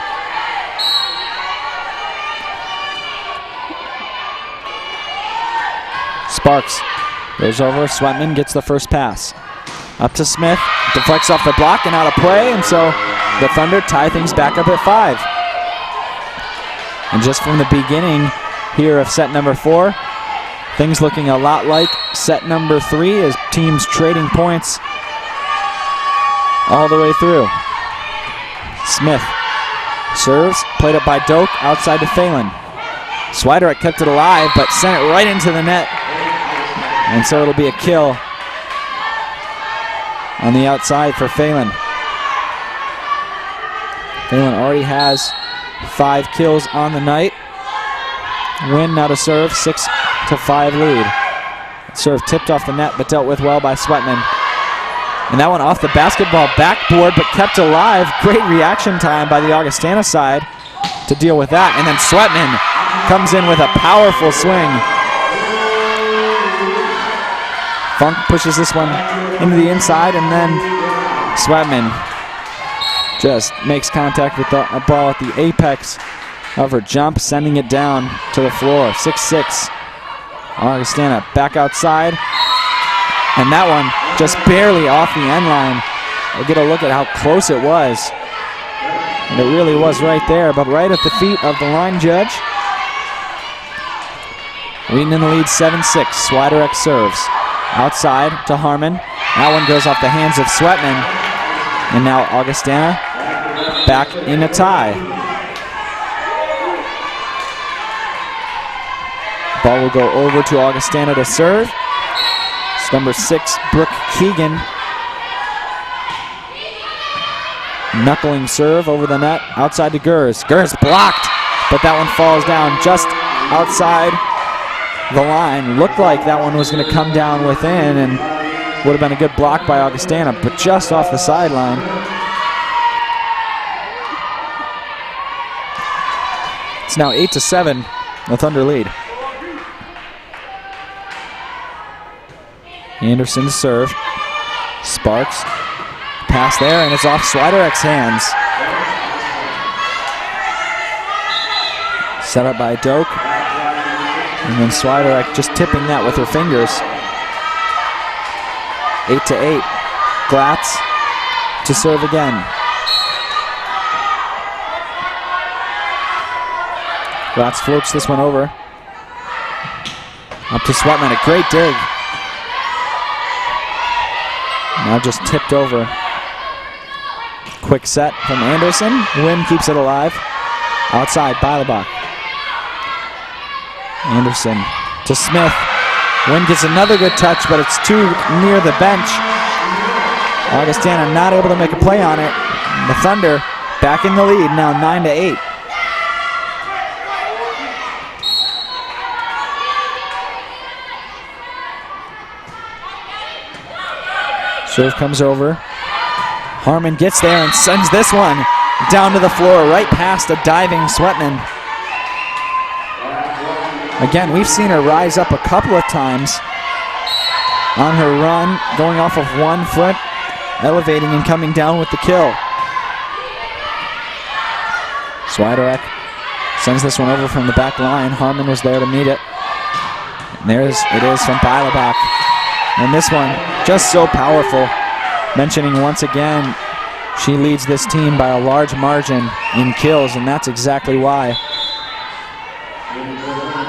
Sparks goes over, Sweatman gets the first pass. Up to Smith, deflects off the block and out of play, and so the Thunder tie things back up at 5. And just from the beginning here of set number 4, things looking a lot like set number 3 as teams trading points all the way through. Smith serves, played up by Doak, outside to Phelan. Swiderek kept it alive, but sent it right into the net. And so it'll be a kill on the outside for Phelan. Phelan already has 5 kills on the night. Win now to serve, 6-5 lead. Serve tipped off the net, but dealt with well by Sweatman. And that one off the basketball backboard, but kept alive. Great reaction time by the Augustana side to deal with that. And then Sweatman comes in with a powerful swing. Funk pushes this one into the inside, and then Sweatman just makes contact with the ball at the apex of her jump, sending it down to the floor. 6-6. Augustana back outside, and that one just barely off the end line. We'll get a look at how close it was. And it really was right there, but right at the feet of the line judge. Wheaton in the lead, 7-6. Swiderek serves. Outside to Harmon. That one goes off the hands of Sweatman. And now Augustana back in a tie. Ball will go over to Augustana to serve. It's number 6, Brooke Keegan. Knuckling serve over the net, outside to Gers. Gers blocked, but that one falls down just outside the line. Looked like that one was going to come down within and would have been a good block by Augustana, but just off the sideline. It's now 8-7, the Thunder lead. Anderson to serve. Sparks. Pass there, and it's off Swiderek's hands. Set up by Doak. And then Swiderek just tipping that with her fingers. 8-8. Glatz to serve again. Glatz floats this one over. Up to Sweatman, a great dig. Now just tipped over. Quick set from Anderson. Wynn keeps it alive. Outside, Beilebach. Anderson to Smith. Wynn gets another good touch, but it's too near the bench. Augustana not able to make a play on it. The Thunder back in the lead, now 9-8. Serve comes over. Harmon gets there and sends this one down to the floor, right past a diving Sweatman. Again, we've seen her rise up a couple of times on her run, going off of 1 foot, elevating and coming down with the kill. Swiderek sends this one over from the back line. Harmon was there to meet it. And it is from Beilebach. And this one, just so powerful. Mentioning once again, she leads this team by a large margin in kills, and that's exactly why.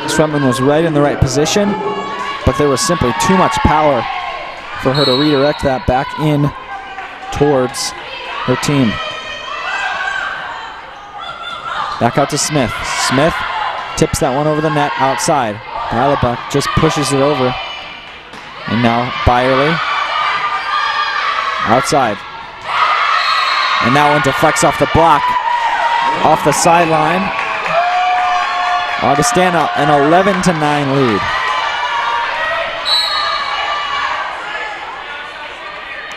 Sweatman was right in the right position, but there was simply too much power for her to redirect that back in towards her team. Back out to Smith. Smith tips that one over the net outside. Beilebach just pushes it over. And now Byerly outside. And that one deflects off the block, off the sideline. Augustana an 11-9 lead.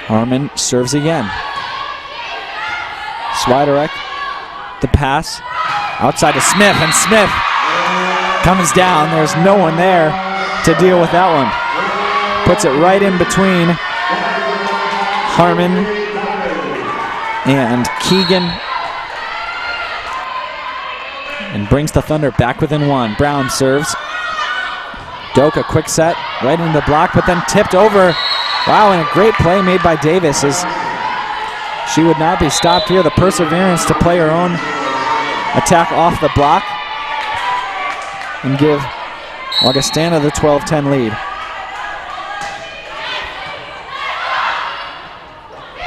Harmon serves again. Swiderek, the pass outside to Smith, and Smith comes down. There's no one there to deal with that one. Puts it right in between Harmon and Keegan, and brings the Thunder back within 1. Brown serves. Doka, quick set, right into the block, but then tipped over. Wow, and a great play made by Davis as she would not be stopped here. The perseverance to play her own attack off the block and give Augustana the 12-10 lead.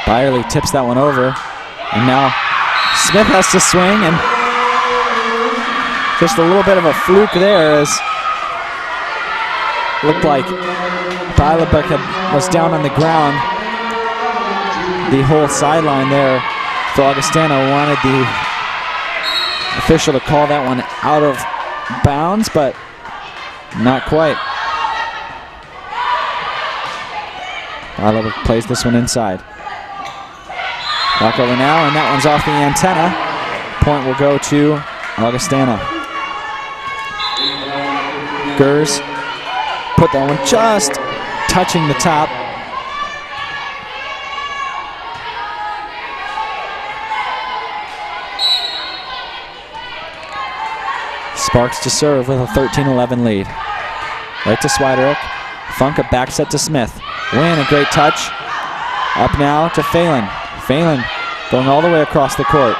Byerly tips that one over, and now Smith has to swing, and just a little bit of a fluke there as looked like Beilebach was down on the ground. The whole sideline there for Augustana wanted the official to call that one out of bounds, but not quite. Beilebach plays this one inside. Back over now, and that one's off the antenna. Point will go to Augustana. Gers put that one just touching the top. Sparks to serve with a 13-11 lead. Right to Swiderek. Funk, a back set to Smith. Wynn, a great touch. Up now to Phelan. Phelan going all the way across the court.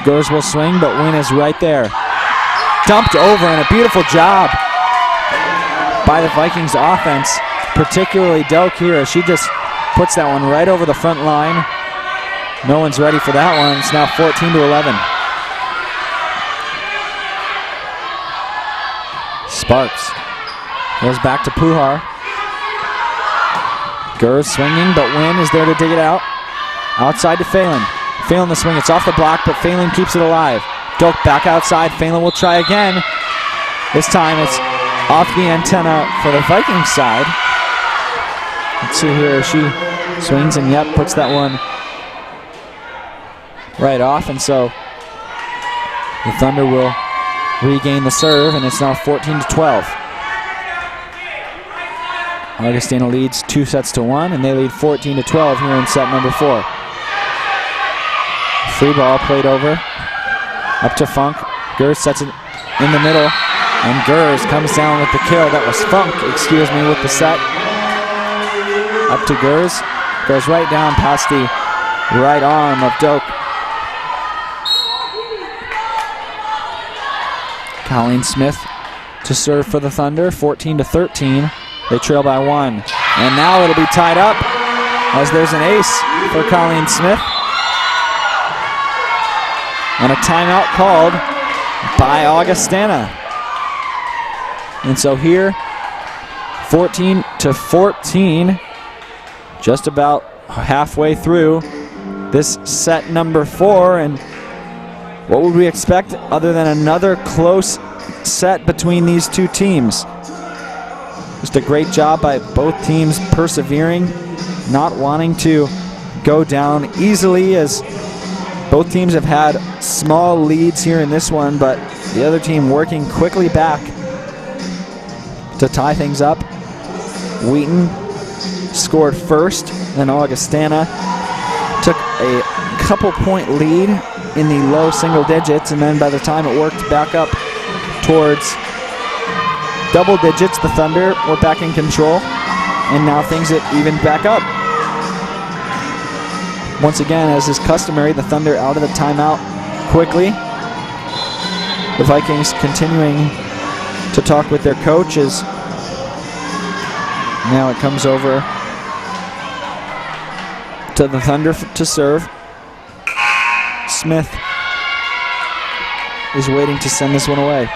Gers will swing, but Wynn is right there. Dumped over, and a beautiful job by the Vikings offense, particularly Doak here, as she just puts that one right over the front line. No one's ready for that one. It's now 14-11. Sparks goes back to Puhar. Gers swinging, but Wynn is there to dig it out. Outside to Phelan. Phelan the swing, it's off the block, but Phelan keeps it alive. Doak back outside, Phelan will try again. This time it's off the antenna for the Vikings side. Let's see here, she swings and yep, puts that one right off, and so the Thunder will regain the serve, and it's now 14-12. Augustana leads 2-1, and they lead 14-12 here in set number 4. Free ball played over. Up to Funk. Gers sets it in the middle, and Gers comes down with the kill. That was Funk, excuse me, with the set. Up to Gers. Goes right down past the right arm of Doak. Colleen Smith to serve for the Thunder, 14-13. They trail by 1. And now it'll be tied up as there's an ace for Colleen Smith. And a timeout called by Augustana. And so here, 14-14, just about halfway through this set number 4. And what would we expect other than another close set between these two teams? Just a great job by both teams persevering, not wanting to go down easily, as both teams have had small leads here in this one, but the other team working quickly back to tie things up. Wheaton scored first, then Augustana took a couple-point lead in the low single digits, and then by the time it worked back up towards double digits, the Thunder were back in control, and now things have evened back up. Once again, as is customary, the Thunder out of the timeout quickly. The Vikings continuing to talk with their coaches. Now it comes over to the Thunder to serve. Smith is waiting to send this one away.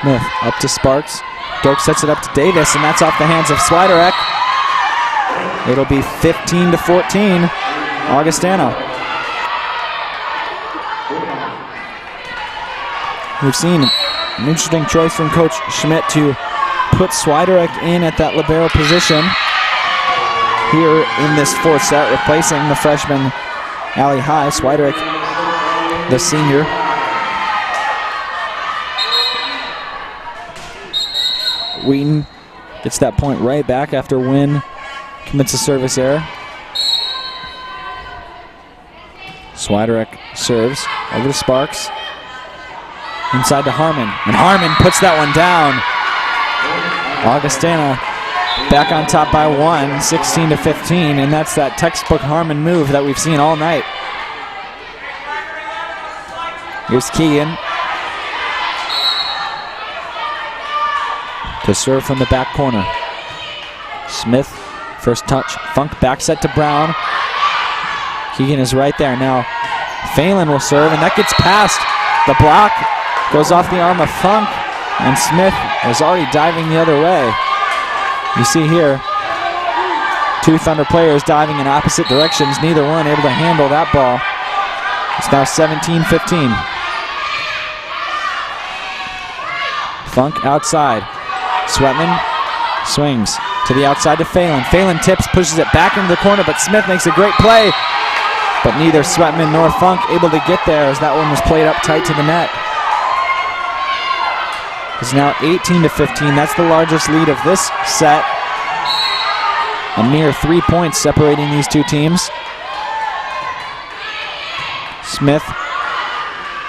Smith up to Sparks. Doak sets it up to Davis, and that's off the hands of Swiderek. It'll be 15-14, Augustana. We've seen an interesting choice from Coach Schmidt to put Swiderek in at that libero position here in this fourth set, replacing the freshman Allie High. Swiderek, the senior. Wheaton gets that point right back after Wynn commits a service error. Swiderek serves over to Sparks. Inside to Harmon, and Harmon puts that one down. Augustana back on top by 1, 16-15, and that's that textbook Harmon move that we've seen all night. Here's Keegan to serve from the back corner. Smith, first touch, Funk back set to Brown. Keegan is right there. Now Phelan will serve, and that gets past the block, goes off the arm of Funk, and Smith is already diving the other way. You see here, two Thunder players diving in opposite directions, neither one able to handle that ball. It's now 17-15. Funk outside. Sweatman swings to the outside to Phelan. Phelan tips, pushes it back into the corner, but Smith makes a great play. But neither Sweatman nor Funk able to get there, as that one was played up tight to the net. It's now 18-15. That's the largest lead of this set. A mere 3 points separating these two teams. Smith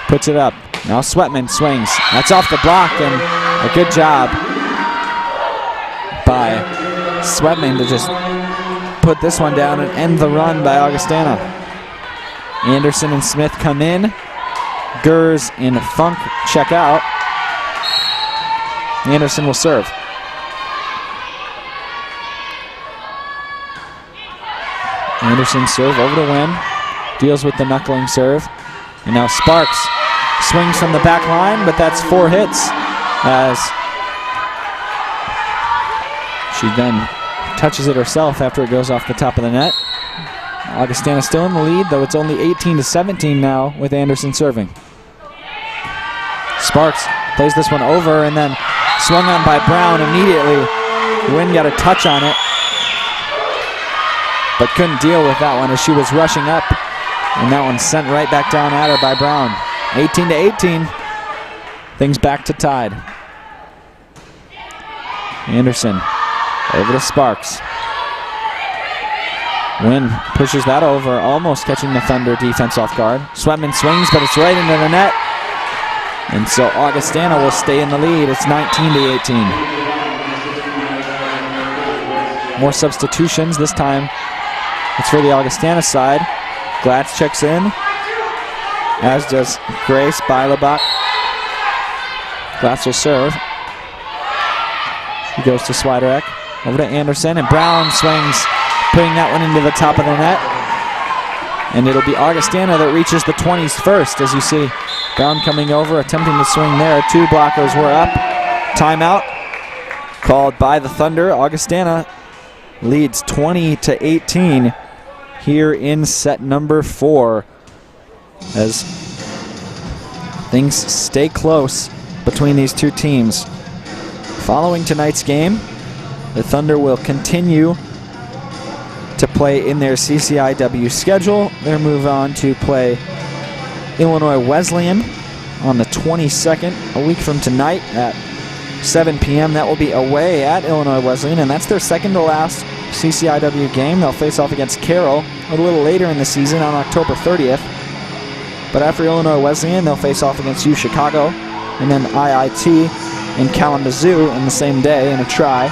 puts it up. Now Sweatman swings. That's off the block, and a good job by Sweatman to just put this one down and end the run by Augustana. Anderson and Smith come in. Gers and Funk check out. Anderson will serve. Anderson serve over to Wynn. Deals with the knuckling serve. And now Sparks swings from the back line, but that's 4 hits, as she then touches it herself after it goes off the top of the net. Augustana still in the lead, though it's only 18-17 now with Anderson serving. Sparks plays this one over and then swung on by Brown immediately. Wynn got a touch on it, but couldn't deal with that one as she was rushing up, and that one sent right back down at her by Brown. 18-18, things back to tied. Anderson over to Sparks. Wynn pushes that over, almost catching the Thunder defense off guard. Sweatman swings, but it's right into the net. And so Augustana will stay in the lead. It's 19-18. More substitutions. This time it's for the Augustana side. Glatz checks in, as does Grace Beilebach. Glatz will serve. He goes to Swiderek. Over to Anderson, and Brown swings, putting that one into the top of the net. And it'll be Augustana that reaches the 20s first, as you see Brown coming over, attempting to swing there. 2 blockers were up. Timeout called by the Thunder. Augustana leads 20-18 here in set number 4, as things stay close between these two teams. Following tonight's game, the Thunder will continue to play in their CCIW schedule. They'll move on to play Illinois Wesleyan on the 22nd, a week from tonight at 7 p.m. That will be away at Illinois Wesleyan, and that's their second to last CCIW game. They'll face off against Carroll a little later in the season on October 30th. But after Illinois Wesleyan, they'll face off against UChicago, and then IIT in Kalamazoo in the same day in a try.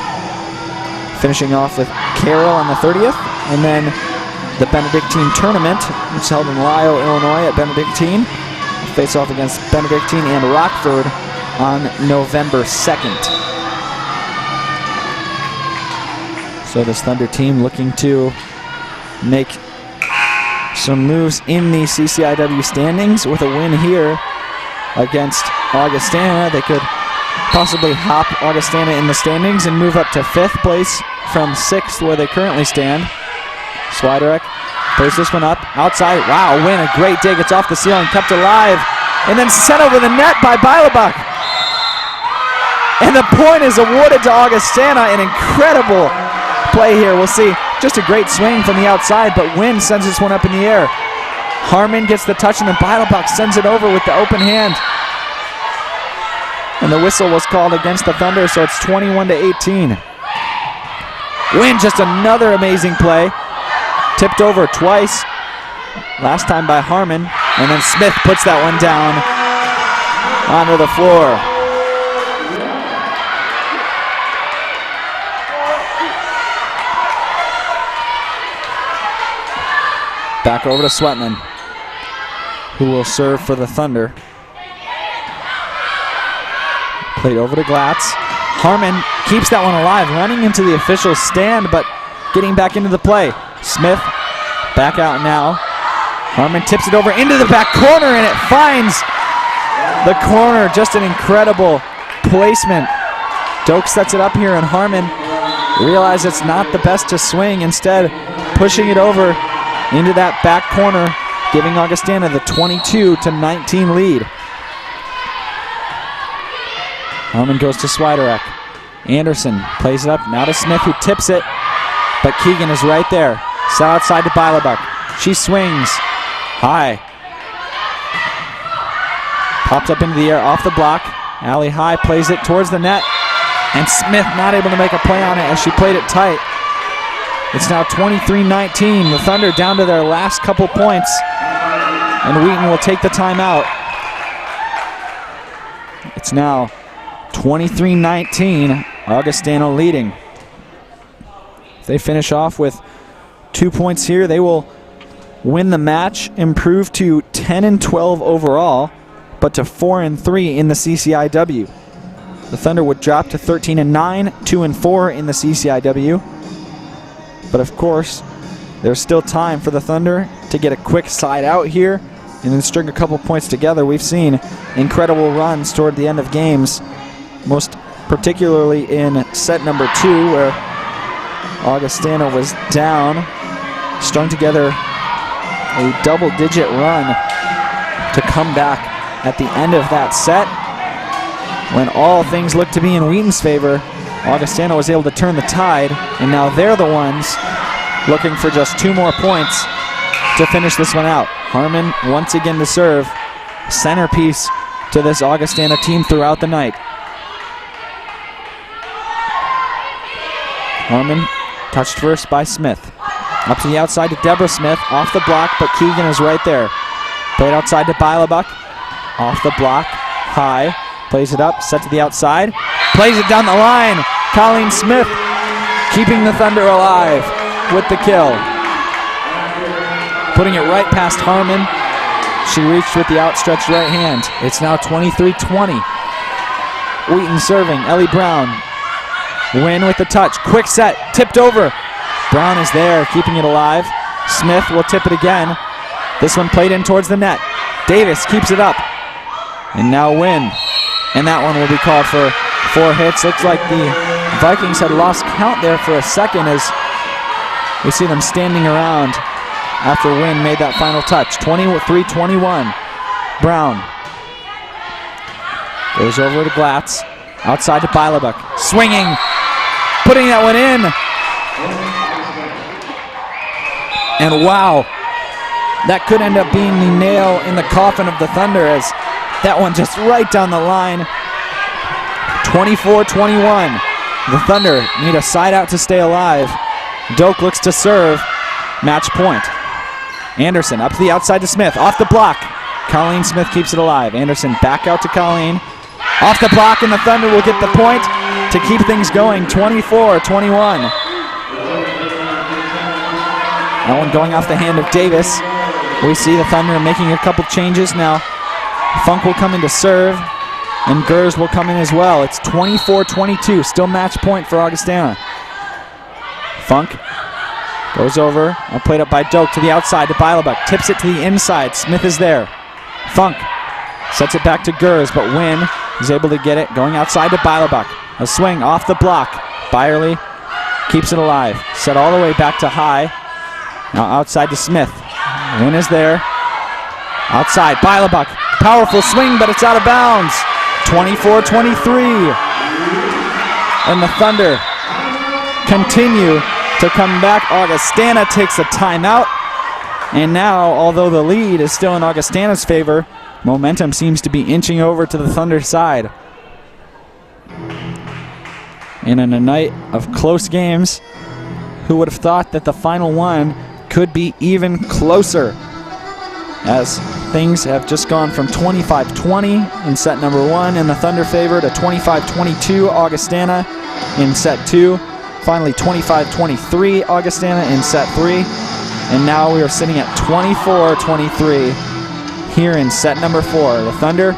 Finishing off with Carroll on the 30th, and then the Benedictine tournament, which is held in Lisle, Illinois at Benedictine. Face off against Benedictine and Rockford on November 2nd. So this Thunder team looking to make some moves in the CCIW standings. With a win here against Augustana, they could possibly hop Augustana in the standings and move up to 5th place from 6th where they currently stand. Swiderek plays this one up outside. Wow, Wynn, a great dig. It's off the ceiling, kept alive, and then sent over the net by Beilebach. And the point is awarded to Augustana. An incredible play here. We'll see. Just a great swing from the outside, but Wynn sends this one up in the air. Harmon gets the touch, and then Beilebach sends it over with the open hand. And the whistle was called against the Thunder, so it's 21-18. Wynn, just another amazing play. Tipped over twice. Last time by Harmon. And then Smith puts that one down onto the floor. Back over to Sweatman, who will serve for the Thunder. Played over to Glatz. Harmon keeps that one alive, running into the official stand, but getting back into the play. Smith back out now. Harmon tips it over into the back corner, and it finds the corner. Just an incredible placement. Doak sets it up here, and Harmon realizes it's not the best to swing. Instead, pushing it over into that back corner, giving Augustana the 22-19 lead. Harmon goes to Swiderek. Anderson plays it up, now to Smith, who tips it, but Keegan is right there. Sell outside to Beilebach. She swings high. Popped up into the air off the block. Allie High plays it towards the net, and Smith not able to make a play on it as she played it tight. It's now 23-19. The Thunder down to their last couple points, and Wheaton will take the timeout. It's now 23-19, Augustana leading. If they finish off with 2 points here, they will win the match, improve to 10-12 overall, but to 4-3 in the CCIW. The Thunder would drop to 13-9, 2-4 in the CCIW. But of course, there's still time for the Thunder to get a quick side out here and then string a couple points together. We've seen incredible runs toward the end of games, most particularly in set number 2, where Augustana was down, strung together a double-digit run to come back at the end of that set. When all things looked to be in Wheaton's favor, Augustana was able to turn the tide, and now they're the ones looking for just 2 more points to finish this one out. Harmon once again to serve, centerpiece to this Augustana team throughout the night. Harmon touched first by Smith. Up to the outside to Deborah Smith, off the block, but Keegan is right there. Played outside to Beilebach, off the block, high, plays it up, set to the outside, plays it down the line. Colleen Smith keeping the Thunder alive with the kill. putting it right past Harmon. She reached with the outstretched right hand. It's now 23-20. Wheaton serving, Ellie Brown. Wynn with the touch, quick set, tipped over. Brown is there, keeping it alive. Smith will tip it again. This one played in towards the net. Davis keeps it up. And now Wynn. And that one will be called for 4 hits. Looks like the Vikings had lost count there for a second as we see them standing around after Wynn made that final touch. 23-21. Brown goes over to Glatz. Outside to Bilebuck. Swinging. Putting that one in. And wow. That could end up being the nail in the coffin of the Thunder as that one just right down the line. 24-21. The Thunder need a side out to stay alive. Doak looks to serve. Match point. Anderson up to the outside to Smith. Off the block. Colleen Smith keeps it alive. Anderson back out to Colleen. Off the block, and the Thunder will get the point to keep things going. 24-21. That one going off the hand of Davis. We see the Thunder making a couple changes now. Funk will come in to serve, and Gers will come in as well. It's 24-22, still match point for Augustana. Funk goes over, played up by Doak to the outside to Bilebuck. Tips it to the inside. Smith is there. Funk sets it back to Gers, but Wynn is able to get it going outside to Bilebuck. A swing off the block. Byerly keeps it alive. Set all the way back to High. Now outside to Smith. Wynn is there. Outside, Bilebuck. Powerful swing, but it's out of bounds. 24-23. And the Thunder continue to come back. Augustana takes a timeout. And now, although the lead is still in Augustana's favor, momentum seems to be inching over to the Thunder side. And in a night of close games, who would have thought that the final one could be even closer, as things have just gone from 25-20 in set number 1 in the Thunder favor to 25-22 Augustana in set 2. Finally 25-23 Augustana in set 3. And now we are sitting at 24-23 here in set number 4. The Thunder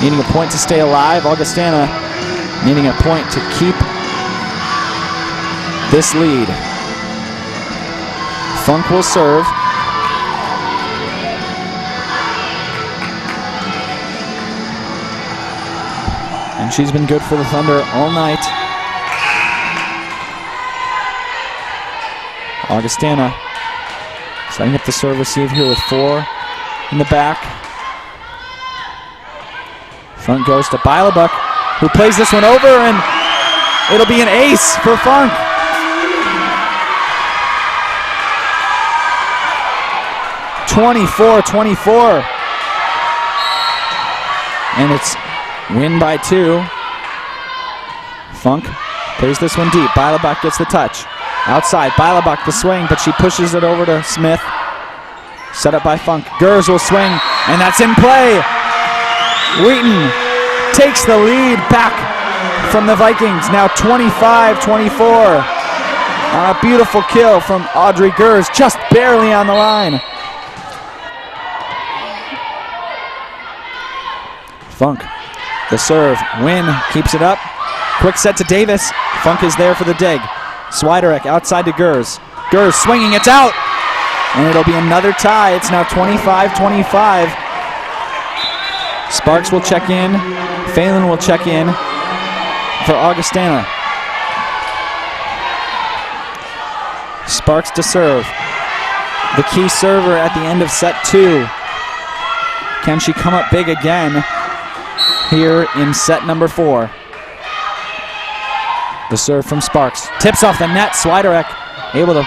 needing a point to stay alive. Augustana needing a point to keep this lead. Funk will serve. And she's been good for the Thunder all night. Augustana setting up the serve receive here with 4 in the back. Funk goes to Bilebuck, who plays this one over, and it'll be an ace for Funk. (24-24). And it's win by 2. Funk plays this one deep. Bilebuck gets the touch. Outside, Bilebuck the swing, but she pushes it over to Smith. Set up by Funk. Gers will swing, and that's in play. Wheaton takes the lead back from the Vikings. Now 25-24. A beautiful kill from Audrey Gers, just barely on the line. Funk, the serve. Wynn keeps it up. Quick set to Davis. Funk is there for the dig. Swiderek outside to Gers. Gers swinging, it's out! And it'll be another tie. It's now 25-25. Sparks will check in. Phelan will check in for Augustana. Sparks to serve. The key server at the end of set 2. Can she come up big again here in set number 4? The serve from Sparks. Tips off the net. Swiderek able to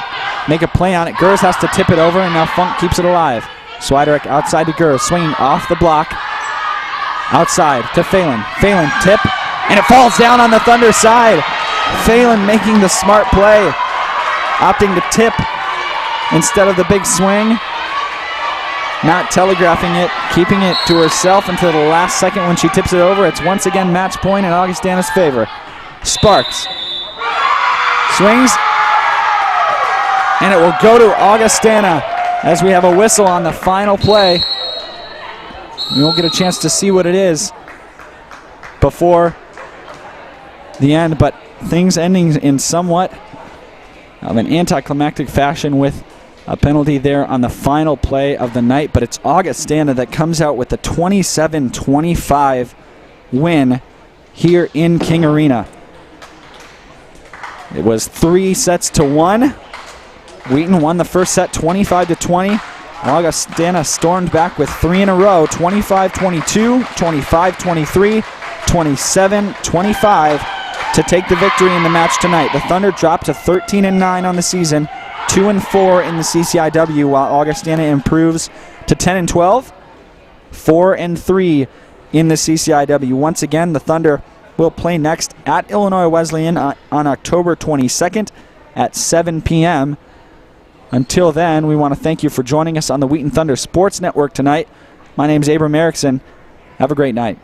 make a play on it. Gers has to tip it over, and now Funk keeps it alive. Swiderek outside to Gers, swinging off the block. Outside to Phelan. Phelan tip, and it falls down on the Thunder side. Phelan making the smart play, opting to tip instead of the big swing. Not telegraphing it, keeping it to herself until the last second when she tips it over. It's once again match point in Augustana's favor. Sparks swings, And it will go to Augustana as we have a whistle on the final play. We won't get a chance to see what it is before the end, but things ending in somewhat of an anticlimactic fashion with a penalty there on the final play of the night. But it's Augustana that comes out with a 27-25 win here in King Arena. It was 3-1. Wheaton won the first set 25-20. Augustana stormed back with 3 in a row, 25-22, 25-23, 27-25 to take the victory in the match tonight. The Thunder dropped to 13-9 on the season, 2-4 in the CCIW, while Augustana improves to 10-12, 4-3 in the CCIW. Once again, the Thunder will play next at Illinois Wesleyan on October 22nd at 7 p.m. Until then, we want to thank you for joining us on the Wheaton Thunder Sports Network tonight. My name is Abram Erickson. Have a great night.